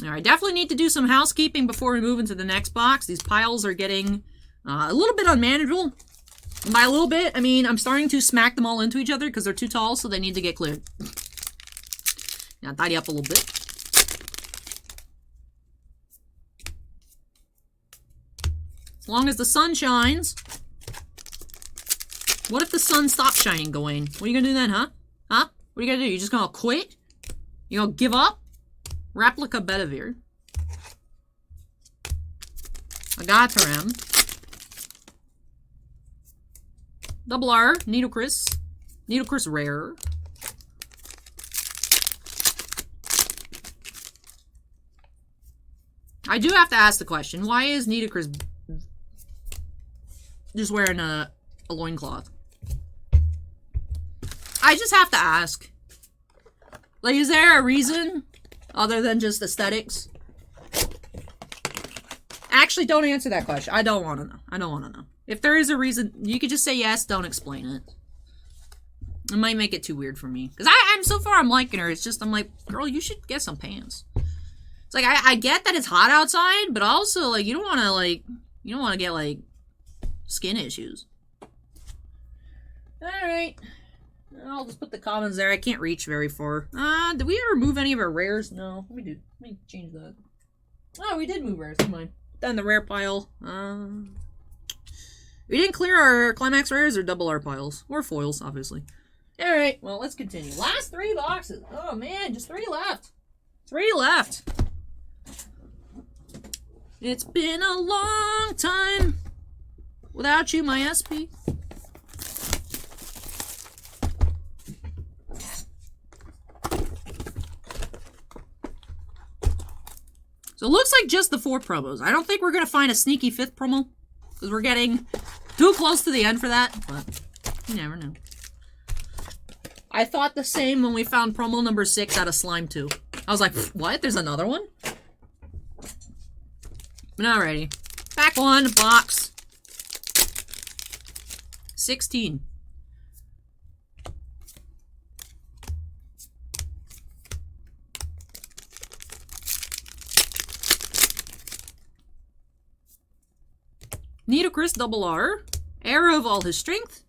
Alright, definitely need to do some housekeeping before we move into the next box. These piles are getting a little bit unmanageable. And by a little bit, I mean I'm starting to smack them all into each other because they're too tall, so they need to get cleared. Now, tidy up a little bit. As long as the sun shines. What if the sun stops shining, Gawain? What are you gonna do then, huh? Huh? What are you gonna do? You just gonna quit? You gonna give up? Replica Bedivere. Agatarem. Double R, Needlecris. Needlecris Rare. I do have to ask the question, why is Needlecris just wearing a loincloth? I just have to ask. Like, is there a reason other than just aesthetics? Actually, don't answer that question. I don't want to know. I don't want to know. If there is a reason, you could just say yes, don't explain it. It might make it too weird for me. Because I'm so far, I'm liking her. It's just, I'm like, girl, you should get some pants. It's like, I get that it's hot outside, but also, like, you don't want to, like, you don't want to get, like, skin issues. Alright. I'll just put the commons there. I can't reach very far. Did we ever move any of our rares? No, we did. Let me change that. Oh, we did move rares. Never mind. Then the rare pile. We didn't clear our climax rares or double R piles. Or foils, obviously. Alright, well, let's continue. Last 3 boxes. Oh, man, just 3 left. 3 left. It's been a long time without you, my SP. So it looks like just the 4 promos. I don't think we're going to find a sneaky 5th promo. Because we're getting too close to the end for that. But you never know. I thought the same when we found promo number 6 out of Slime 2. I was like, what? There's another one? Alrighty. Pack 1, box 16. Needlecris Double R. Arrow of All His Strength.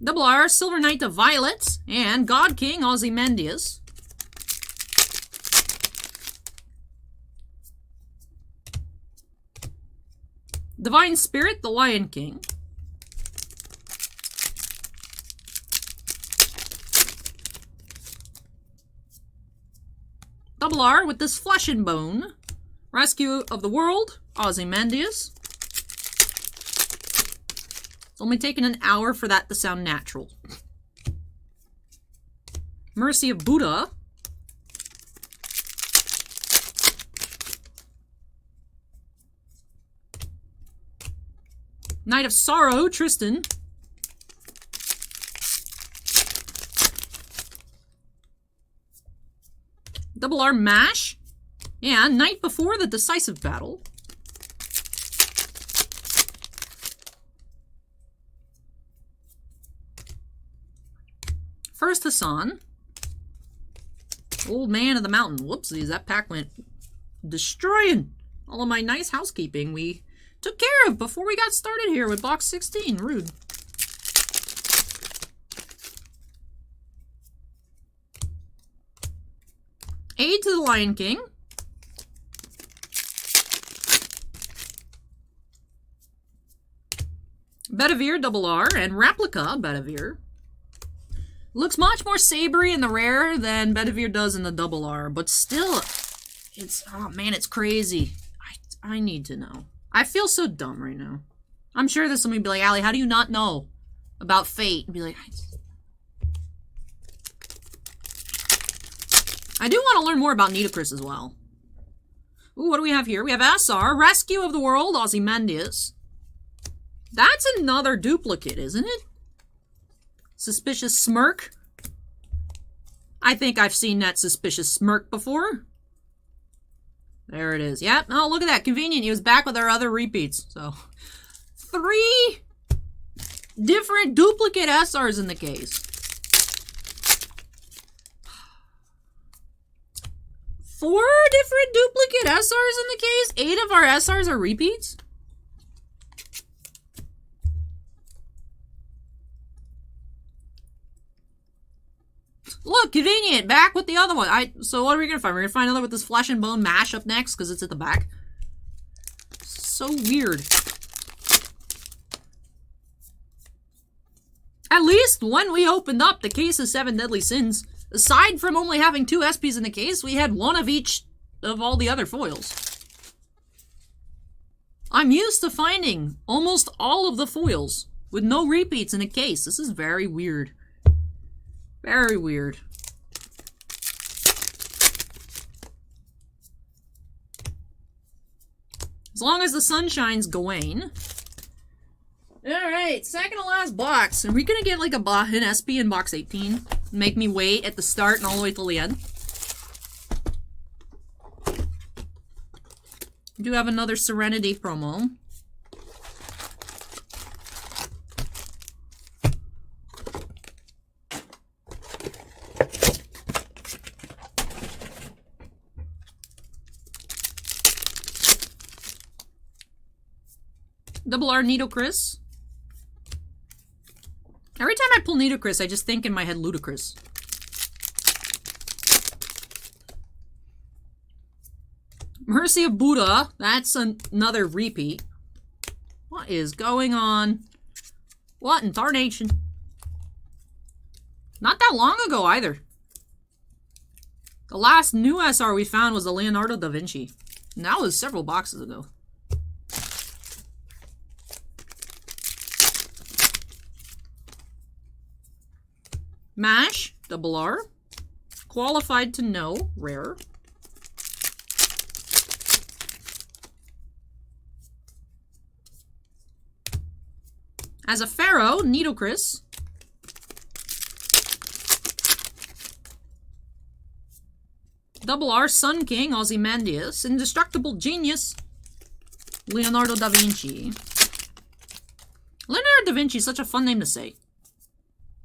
Double R, Silver Knight of Violet, and God King Ozymandias. Divine Spirit, the Lion King. Double R with this Flesh and Bone. Rescue of the World, Ozymandias. It's only taken an hour for that to sound natural. Mercy of Buddha. Knight of Sorrow, Tristan. Double R, Mash. And Night Before the Decisive Battle. First Hassan. Old Man of the Mountain. Whoopsies, that pack went destroying all of my nice housekeeping we took care of before we got started here with box 16. Rude. Aid to the Lion King. Bedivere, Double R, and Replica Bedivere. Looks much more sabery in the rare than Bedivere does in the Double R, but still, it's, oh man, it's crazy. I need to know. I feel so dumb right now. I'm sure there's somebody be like, Allie, how do you not know about Fate? And be like, I do want to learn more about Nitocris as well. Ooh, what do we have here? We have SR, Rescue of the World, Ozymandias. That's another duplicate, isn't it? Suspicious Smirk. I think I've seen that Suspicious Smirk before. There it is. Yep. Oh, look at that. Convenient. He was back with our other repeats. So, 3 different duplicate SRs in the case. 4 different duplicate SRs in the case? 8 of our SRs are repeats? Look, convenient. Back with the other one. So what are we going to find? We're going to find another with this Flesh and Bone Mash up next because it's at the back. So weird. At least when we opened up the case of 7 Deadly Sins, aside from only having 2 SPs in the case, we had 1 of each of all the other foils. I'm used to finding almost all of the foils with no repeats in a case. This is very weird. Very weird. As long as the sun shines, Gawain. Alright, second to last box. Are we gonna get like an SP in box 18? Make me wait at the start and all the way till the end? We do have another Serenity promo. Double R Nitocris. Every time I pull Nitocris, I just think in my head Ludicrous. Mercy of Buddha. That's another repeat. What is going on? What in tarnation? Not that long ago either. The last new SR we found was a Leonardo da Vinci. And that was several boxes ago. Mash, Double R. Qualified to Know, rare. As a Pharaoh, Nitocris. Double R, Sun King, Ozymandias. Indestructible Genius, Leonardo da Vinci. Leonardo da Vinci is such a fun name to say.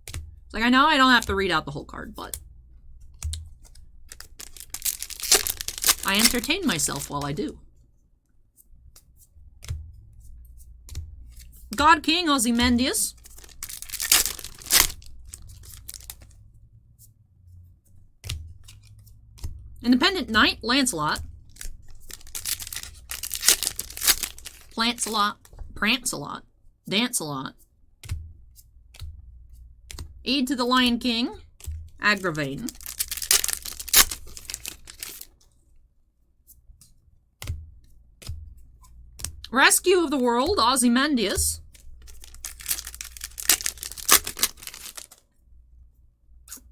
It's like, I know I don't have to read out the whole card, but I entertain myself while I do. God King, Ozymandias. Independent Knight, Lancelot. Plants-a-lot, Prance-a-lot, Dance-a-lot. Aid to the Lion King, Agravain. Rescue of the World, Ozymandias.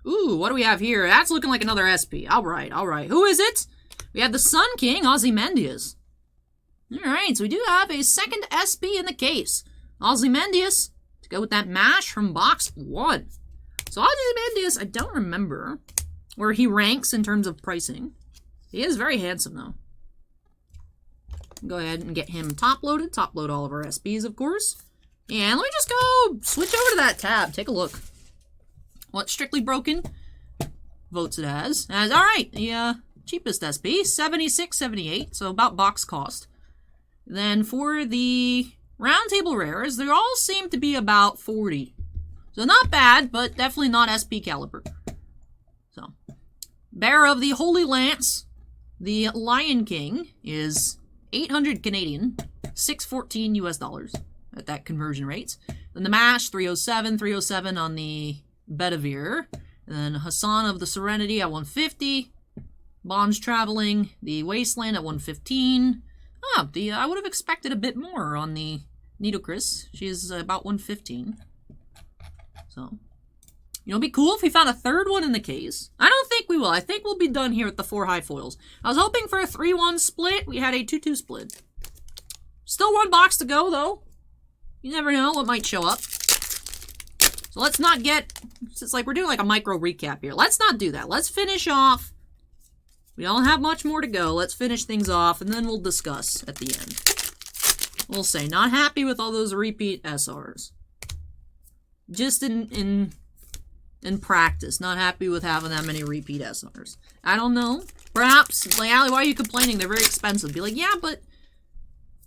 Ooh, what do we have here? That's looking like another SP. Alright, alright. Who is it? We have the Sun King, Ozymandias. Alright, so we do have a second SP in the case. Ozymandias, to go with that mash from box 1. So Ozymandias, I don't remember where he ranks in terms of pricing. He is very handsome, though. Go ahead and get him top-loaded. Top-load all of our SPs, of course. And let me just go switch over to that tab. Take a look. What Strictly Broken votes it as. Alright, the cheapest SP, $76.78, so about box cost. Then for the Roundtable Rares, they all seem to be about $40. So not bad, but definitely not SP caliber. So, Bearer of the Holy Lance, the Lion King, is 800 Canadian, 614 US dollars at that conversion rate. Then the Mash, 307 on the Bedivere. And then Hassan of the Serenity at 150. Bonds Traveling, the Wasteland at 115. I would have expected a bit more on the Nidocris. She's about 115. So, you know, it'd be cool if we found a third one in the case. I don't think we will. I think we'll be done here with the 4 high foils. I was hoping for a 3-1 split. We had a 2-2 split. Still 1 box to go, though. You never know what might show up. So let's not get... It's like we're doing like a micro recap here. Let's not do that. Let's finish off. We don't have much more to go. Let's finish things off, and then we'll discuss at the end. We'll say, not happy with all those repeat SRs. Just in practice, not happy with having that many repeat SRs. I don't know. Perhaps, like, Allie, why are you complaining? They're very expensive. Be like, yeah, but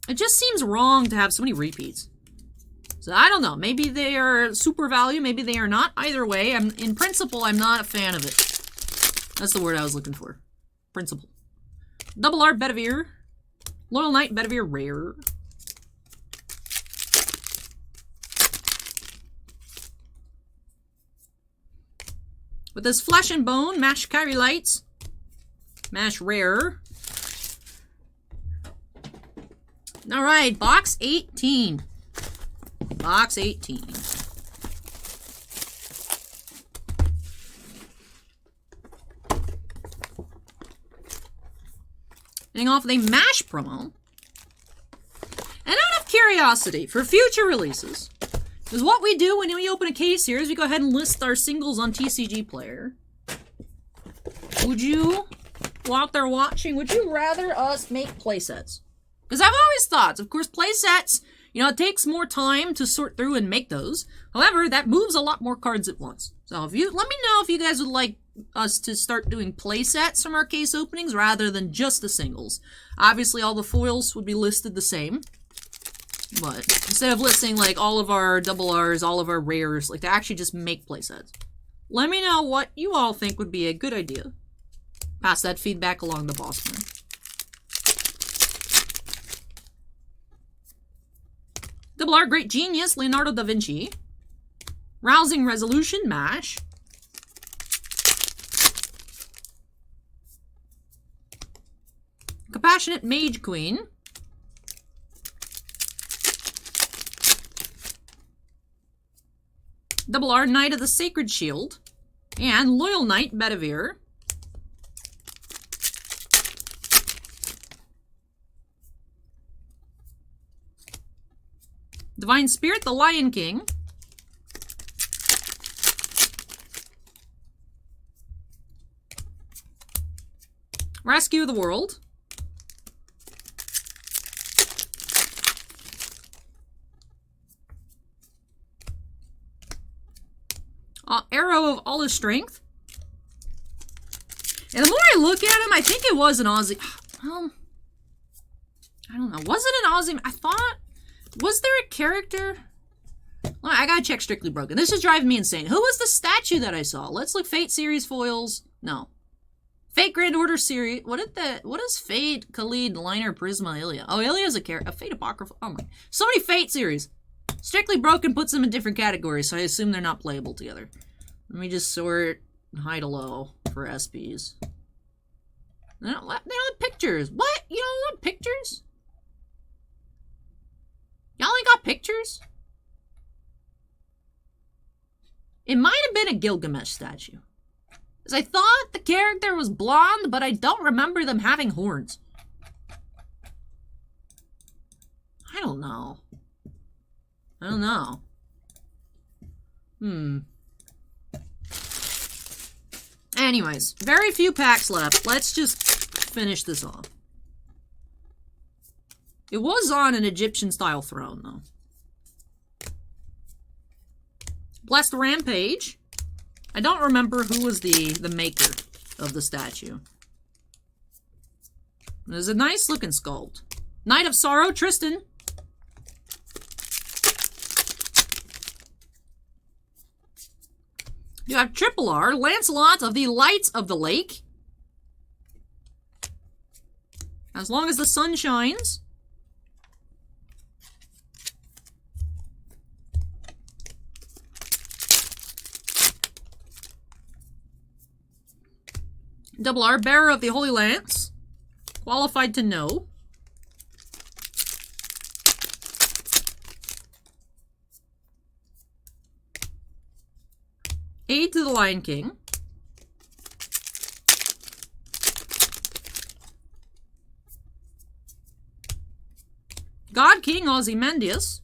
it just seems wrong to have so many repeats. So I don't know. Maybe they are super value. Maybe they are not. Either way, in principle, I'm not a fan of it. That's the word I was looking for. Principle. Double R Bedivere. Loyal Knight Bedivere Rare. With this Flesh and Bone, Mash Kyrie Lights, Mash Rare. Alright, box 18. Box 18. Getting off the Mash promo. And out of curiosity, for future releases, because what we do when we open a case here is we go ahead and list our singles on TCG Player. Would you, while they're watching, would you rather us make playsets? Because I've always thought, of course, playsets, you know, it takes more time to sort through and make those. However, that moves a lot more cards at once. So if you let me know if you guys would like us to start doing playsets from our case openings rather than just the singles. Obviously, all the foils would be listed the same. But instead of listing like all of our double R's, all of our rares, like to actually just make playsets. Let me know what you all think would be a good idea. Pass that feedback along the boss man. Double R Great Genius, Leonardo da Vinci. Rousing Resolution, Mash. Compassionate Mage Queen. Double R Knight of the Sacred Shield. And Loyal Knight Bedivere. Divine Spirit, the Lion King. Rescue the World. Arrow of All His Strength. And the more I look at him, I think it was an Aussie. I don't know. Was it an Aussie? I thought... Was there a character? Well, I gotta check Strictly Broken. This is driving me insane. Who was the statue that I saw? Let's look. Fate Series foils. No. Fate Grand Order series. What is Fate, Khalid, Liner, Prisma, Ilya? Oh, Ilya's a character. A Fate Apocrypha. Oh my. So many Fate series. Strictly Broken puts them in different categories, so I assume they're not playable together. Let me just sort high to low for SPs. They don't have pictures. What? You don't want pictures? Y'all ain't got pictures? It might have been a Gilgamesh statue. Because I thought the character was blonde, but I don't remember them having horns. I don't know. Anyways, very few packs left. Let's just finish this off. It was on an Egyptian-style throne, though. Blessed Rampage. I don't remember who was the maker of the statue. There's a nice-looking sculpt. Knight of Sorrow, Tristan. You have Triple R, Lancelot of the Lights of the Lake. As long as the sun shines. Double R, Bearer of the Holy Lance. Qualified to know. Aid to the Lion King. God King Ozymandias.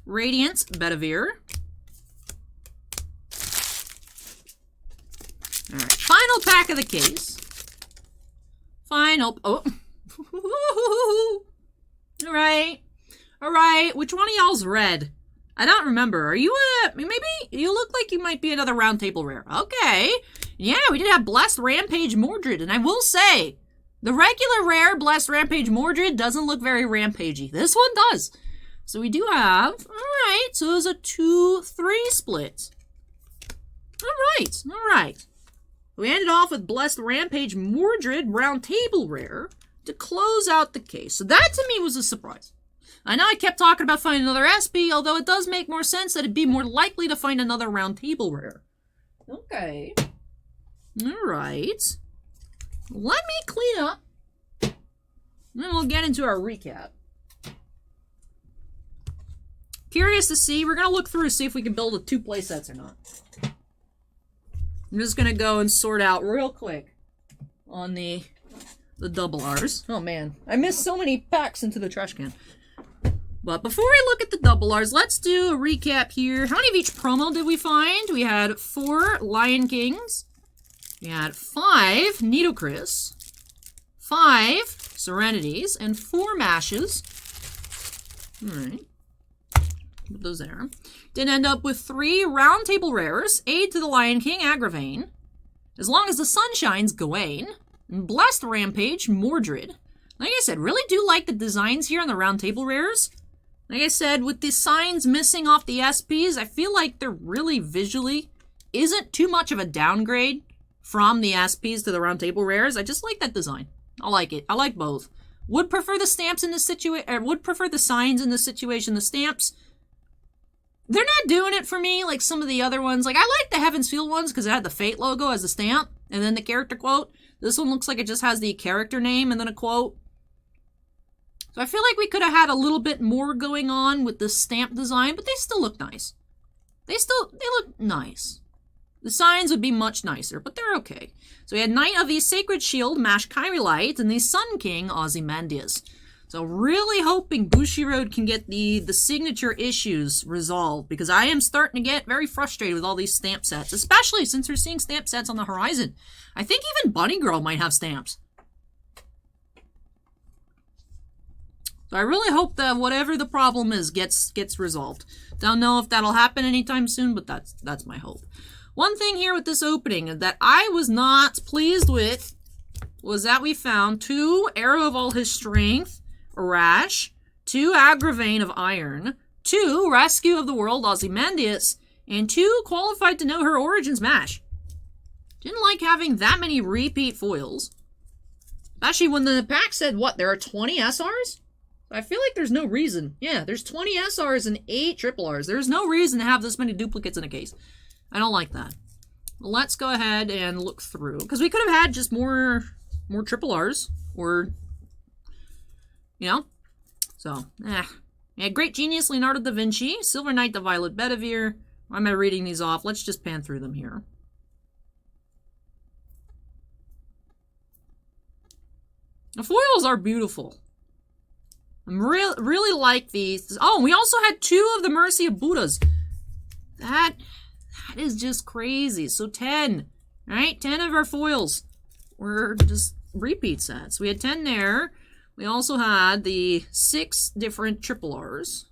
Radiance Bedivere. Alright, final pack of the case. Final. Oh. Alright. Alright, which one of y'all's red? I don't remember. Are you maybe you look like you might be another round table rare. Okay. Yeah, we did have Blessed Rampage Mordred, and I will say, the regular rare Blessed Rampage Mordred doesn't look very rampagey. This one does. So we do have, alright, so it was a 2-3 split. Alright. We ended off with Blessed Rampage Mordred round table rare to close out the case. So that to me was a surprise. I know I kept talking about finding another SP, although it does make more sense that it'd be more likely to find another round table rare. Okay. Alright. Let me clean up. And then we'll get into our recap. Curious to see. We're going to look through to see if we can build 2 play sets or not. I'm just going to go and sort out real quick on the double R's. Oh man, I missed so many packs into the trash can. But before we look at the double R's, let's do a recap here. How many of each promo did we find? We had 4 Lion Kings. We had 5 Nidocris, 5 Serenities, and 4 Mashes. Alright. Put those there. Did end up with 3 round table rares. Aid to the Lion King, Agravain. As long as the sun shines, Gawain. And Blessed Rampage, Mordred. Like I said, really do like the designs here on the round table rares. Like I said, with the signs missing off the SPs, I feel like they're really visually isn't too much of a downgrade from the SPs to the round table rares. I just like that design. I like it. I like both. Would prefer the stamps in this situation, or would prefer the signs in this situation. The stamps, they're not doing it for me like some of the other ones. Like, I like the Heaven's Field ones because it had the Fate logo as the stamp and then the character quote. This one looks like it just has the character name and then a quote. So I feel like we could have had a little bit more going on with the stamp design, but they still look nice. They look nice. The signs would be much nicer, but they're okay. So we had Knight of the Sacred Shield, Mash Kairylite, and the Sun King, Ozymandias. So really hoping Bushiroad can get the signature issues resolved, because I am starting to get very frustrated with all these stamp sets, especially since we're seeing stamp sets on the horizon. I think even Bunny Girl might have stamps. So I really hope that whatever the problem is gets resolved. Don't know if that'll happen anytime soon, but that's my hope. One thing here with this opening that I was not pleased with was that we found 2 Arrow of All His Strength, Rash, 2 Agravain of Iron, 2 Rescue of the World, Ozymandias, And 2 qualified to know her origins mash. Didn't like having that many repeat foils. Especially when the pack said, what, there are 20 SRs? I feel like there's no reason. Yeah, there's 20 SRs and 8 triple Rs. There's no reason to have this many duplicates in a case. I don't like that. Well, let's go ahead and look through. Because we could have had just more triple Rs. Or, you know. So, Yeah, Great Genius, Leonardo da Vinci. Silver Knight, the Violet Bedivere. Why am I reading these off? Let's just pan through them here. The foils are beautiful. I really like these. Oh, we also had 2 of the Mercy of Buddhas. That is just crazy. So 10, right? 10 of our foils were just repeat sets. We had 10 there. We also had the 6 different triple Rs.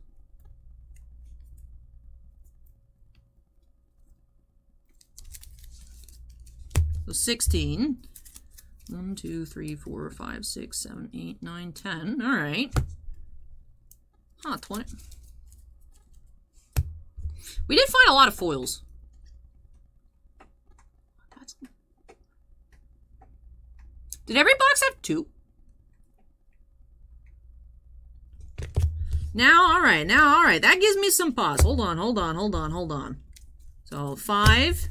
So 16. 1, 2, 3, 4, 5, 6, 7, 8, 9, 10. All right. Huh, 20. We did find a lot of foils. Did every box have 2? Now, all right. That gives me some pause. Hold on. So 5,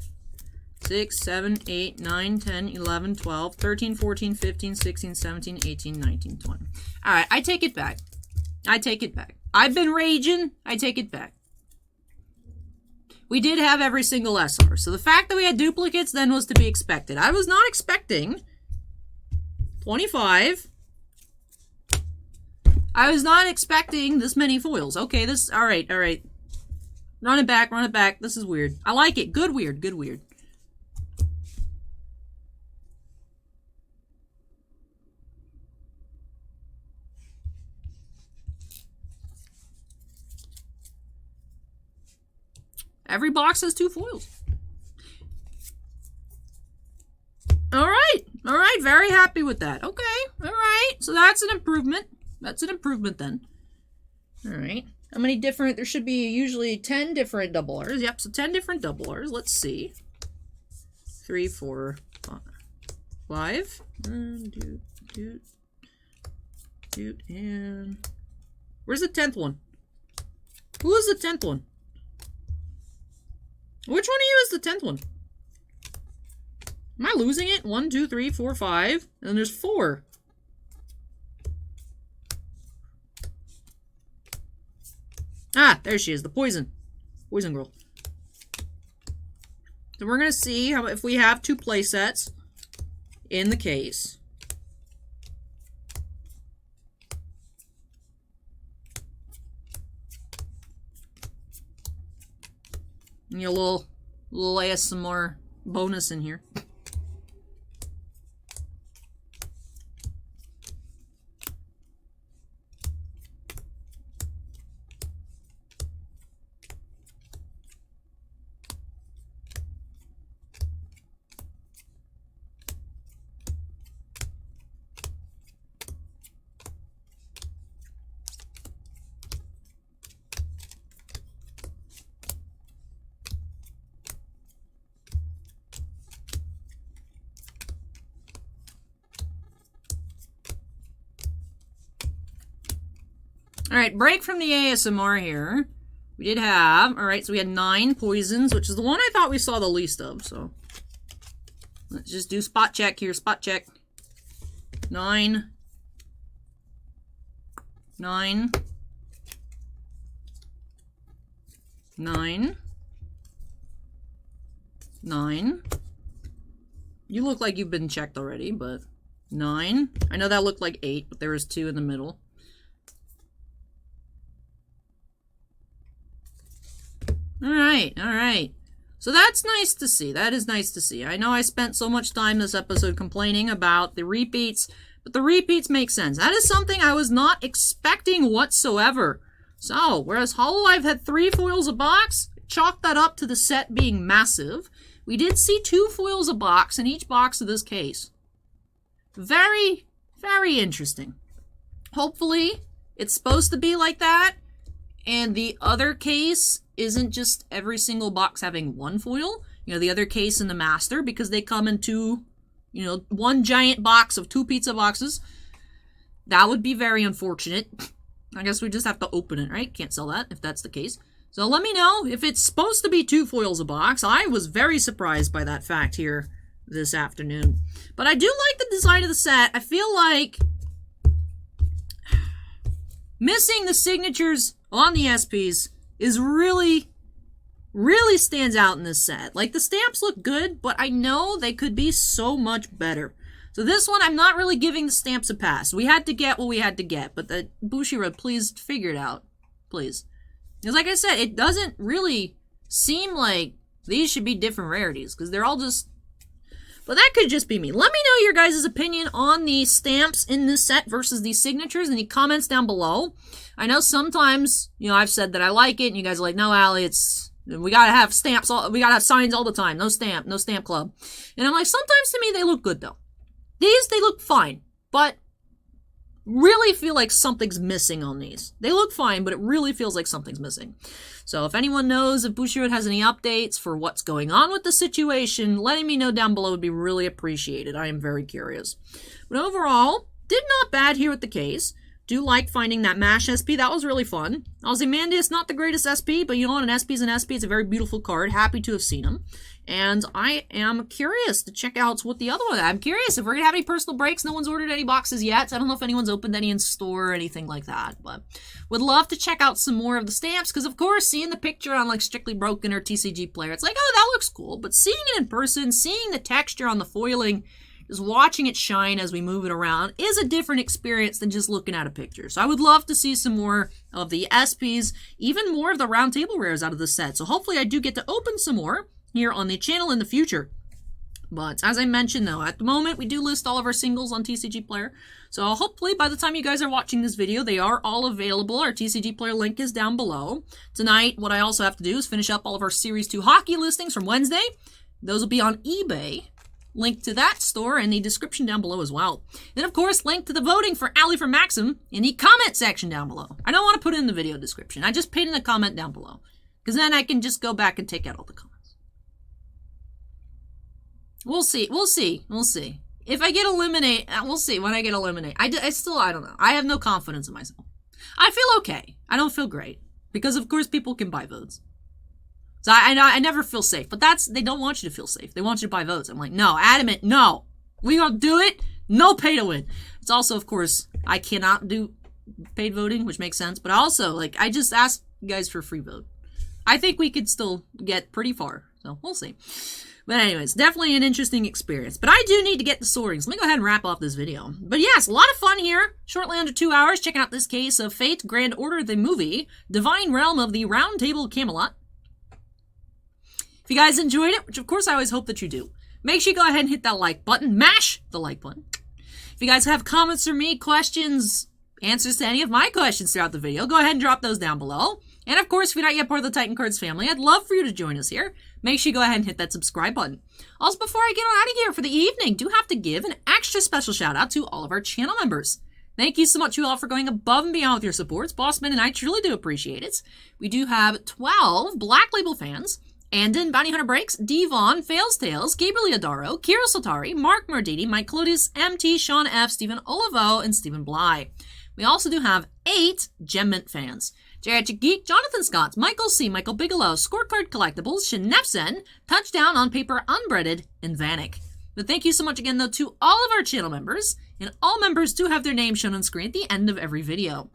6, 7, 8, 9, 10, 11, 12, 13, 14, 15, 16, 17, 18, 19, 20. All right, I take it back. I've been raging. I take it back. We did have every single SR. So the fact that we had duplicates then was to be expected. I was not expecting 25. I was not expecting this many foils. Okay, all right. Run it back. This is weird. I like it. Good weird. Every box has 2 foils. All right. Very happy with that. Okay. All right. So that's an improvement. Then. All right. How many different? There should be usually 10 different double Rs. Yep. So 10 different double Rs. Let's see. 3, 4, 5. And where's the 10th one? Who is the 10th one? Which one of you is the 10th one? Am I losing it? 1, 2, 3, 4, 5. And then there's 4. Ah, there she is. The poison girl. So we're going to see how if we have 2 play sets in the case. And a little ASMR bonus in here. All right, break from the ASMR here. We did have, all right, so we had 9 poisons, which is the one I thought we saw the least of, so. Let's just do spot check here, spot check. 9. 9. 9. 9. You look like you've been checked already, but 9. I know that looked like 8, but there was 2 in the middle. All right. So that's nice to see. That is nice to see. I know I spent so much time this episode complaining about the repeats, but the repeats make sense. That is something I was not expecting whatsoever. So, whereas Hololive had 3 foils a box, chalk that up to the set being massive. We did see 2 foils a box in each box of this case. Very, very interesting. Hopefully, it's supposed to be like that, and the other case isn't just every single box having one foil. You know, the other case and the master, because they come in two, you know, one giant box of 2 pizza boxes. That would be very unfortunate. I guess we just have to open it, right? Can't sell that if that's the case. So let me know if it's supposed to be 2 foils a box. I was very surprised by that fact here this afternoon. But I do like the design of the set. I feel like missing the signatures on the SPs is really stands out in this set. Like, the stamps look good, but I know they could be so much better. So this one, I'm not really giving the stamps a pass. We had to get what we had to get, but the Bushiroad, please figure it out. Please. Because like I said, it doesn't really seem like these should be different rarities, because they're all just... But that could just be me. Let me know your guys' opinion on the stamps in this set versus these signatures. Any comments down below. I know sometimes, you know, I've said that I like it, and you guys are like, no, Allie, we gotta have stamps, we gotta have signs all the time. No stamp club. And I'm like, sometimes to me they look good though. These, they look fine, but really feel like something's missing on these. They look fine, but it really feels like something's missing. So if anyone knows if Bushiroad has any updates for what's going on with the situation, letting me know down below would be really appreciated. I am very curious. But overall, did not bad here with the case. Do like finding that MASH SP. That was really fun. Ozymandias, not the greatest SP, but you know what? An SP is an SP. It's a very beautiful card. Happy to have seen him. And I am curious to check out what the other one... I'm curious if we're going to have any personal breaks. No one's ordered any boxes yet. So I don't know if anyone's opened any in store or anything like that. But would love to check out some more of the stamps. Because, of course, seeing the picture on, like, Strictly Broken or TCG Player, it's like, oh, that looks cool. But seeing it in person, seeing the texture on the foiling... Just watching it shine as we move it around is a different experience than just looking at a picture. So I would love to see some more of the SPs, even more of the round table rares out of the set. So hopefully I do get to open some more here on the channel in the future. But as I mentioned though, at the moment we do list all of our singles on TCG Player. So hopefully by the time you guys are watching this video, they are all available. Our TCG Player link is down below. Tonight, what I also have to do is finish up all of our Series 2 hockey listings from Wednesday. Those will be on eBay. Link to that store in the description down below as well. Then, of course, link to the voting for Allie from Maxim in the comment section down below. I don't want to put it in the video description. I just pin in the comment down below. Because then I can just go back and take out all the comments. We'll see. We'll see. We'll see. If I get eliminated, we'll see when I get eliminated. I don't know. I have no confidence in myself. I feel okay. I don't feel great. Because, of course, people can buy votes. So I never feel safe, but they don't want you to feel safe. They want you to buy votes. I'm like, no, adamant, no. We gonna do it. No pay to win. It's also, of course, I cannot do paid voting, which makes sense. But also, like, I just asked you guys for a free vote. I think we could still get pretty far. So we'll see. But anyways, definitely an interesting experience. But I do need to get the sortings. Let me go ahead and wrap up this video. But yes, a lot of fun here. Shortly under 2 hours, checking out this case of Fate, Grand Order, the movie, Divine Realm of the Round Table Camelot. If you guys enjoyed it, which of course I always hope that you do, make sure you go ahead and hit that like button. Mash the like button. If you guys have comments for me, questions, answers to any of my questions throughout the video, go ahead and drop those down below. And of course, if you're not yet part of the Titan Cards family, I'd love for you to join us here. Make sure you go ahead and hit that subscribe button. Also, before I get on out of here for the evening, do have to give an extra special shout out to all of our channel members. Thank you so much, you all, for going above and beyond with your supports. Bossman and I truly do appreciate it. We do have 12 Black Label fans. Andon, Bounty Hunter Breaks, Devon, Fails Tales, Gabriel Iodaro, Kiro Sotari, Mark Mardini, Mike Clodius, MT, Sean F, Stephen Olivo, and Stephen Bly. We also do have 8 Gem Mint fans. Geriatric Geek, Jonathan Scott, Michael C, Michael Bigelow, Scorecard Collectibles, Shenefzen, Touchdown on Paper Unbreaded, and Vanek. But thank you so much again, though, to all of our channel members, and all members do have their names shown on screen at the end of every video.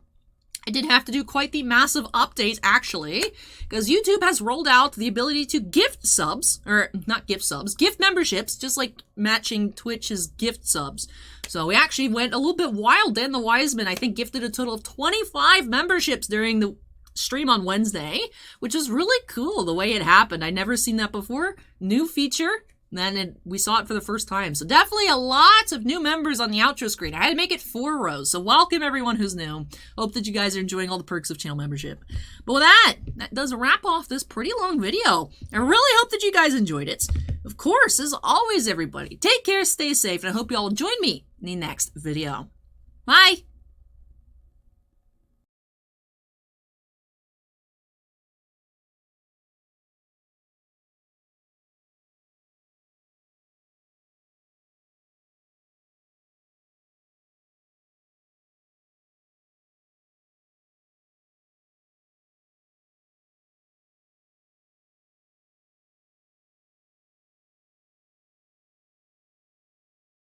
I did have to do quite the massive update, actually, because YouTube has rolled out the ability to gift subs, or not gift subs, gift memberships, just like matching Twitch's gift subs. So we actually went a little bit wild. Dan the Wiseman, I think, gifted a total of 25 memberships during the stream on Wednesday, which was really cool the way it happened. I'd never seen that before. New feature. Then we saw it for the first time. So definitely a lot of new members on the outro screen. I had to make it 4 rows. So welcome everyone who's new. Hope that you guys are enjoying all the perks of channel membership. But with that does wrap off this pretty long video. I really hope that you guys enjoyed it. Of course, as always, everybody, take care, stay safe, and I hope you all join me in the next video. Bye!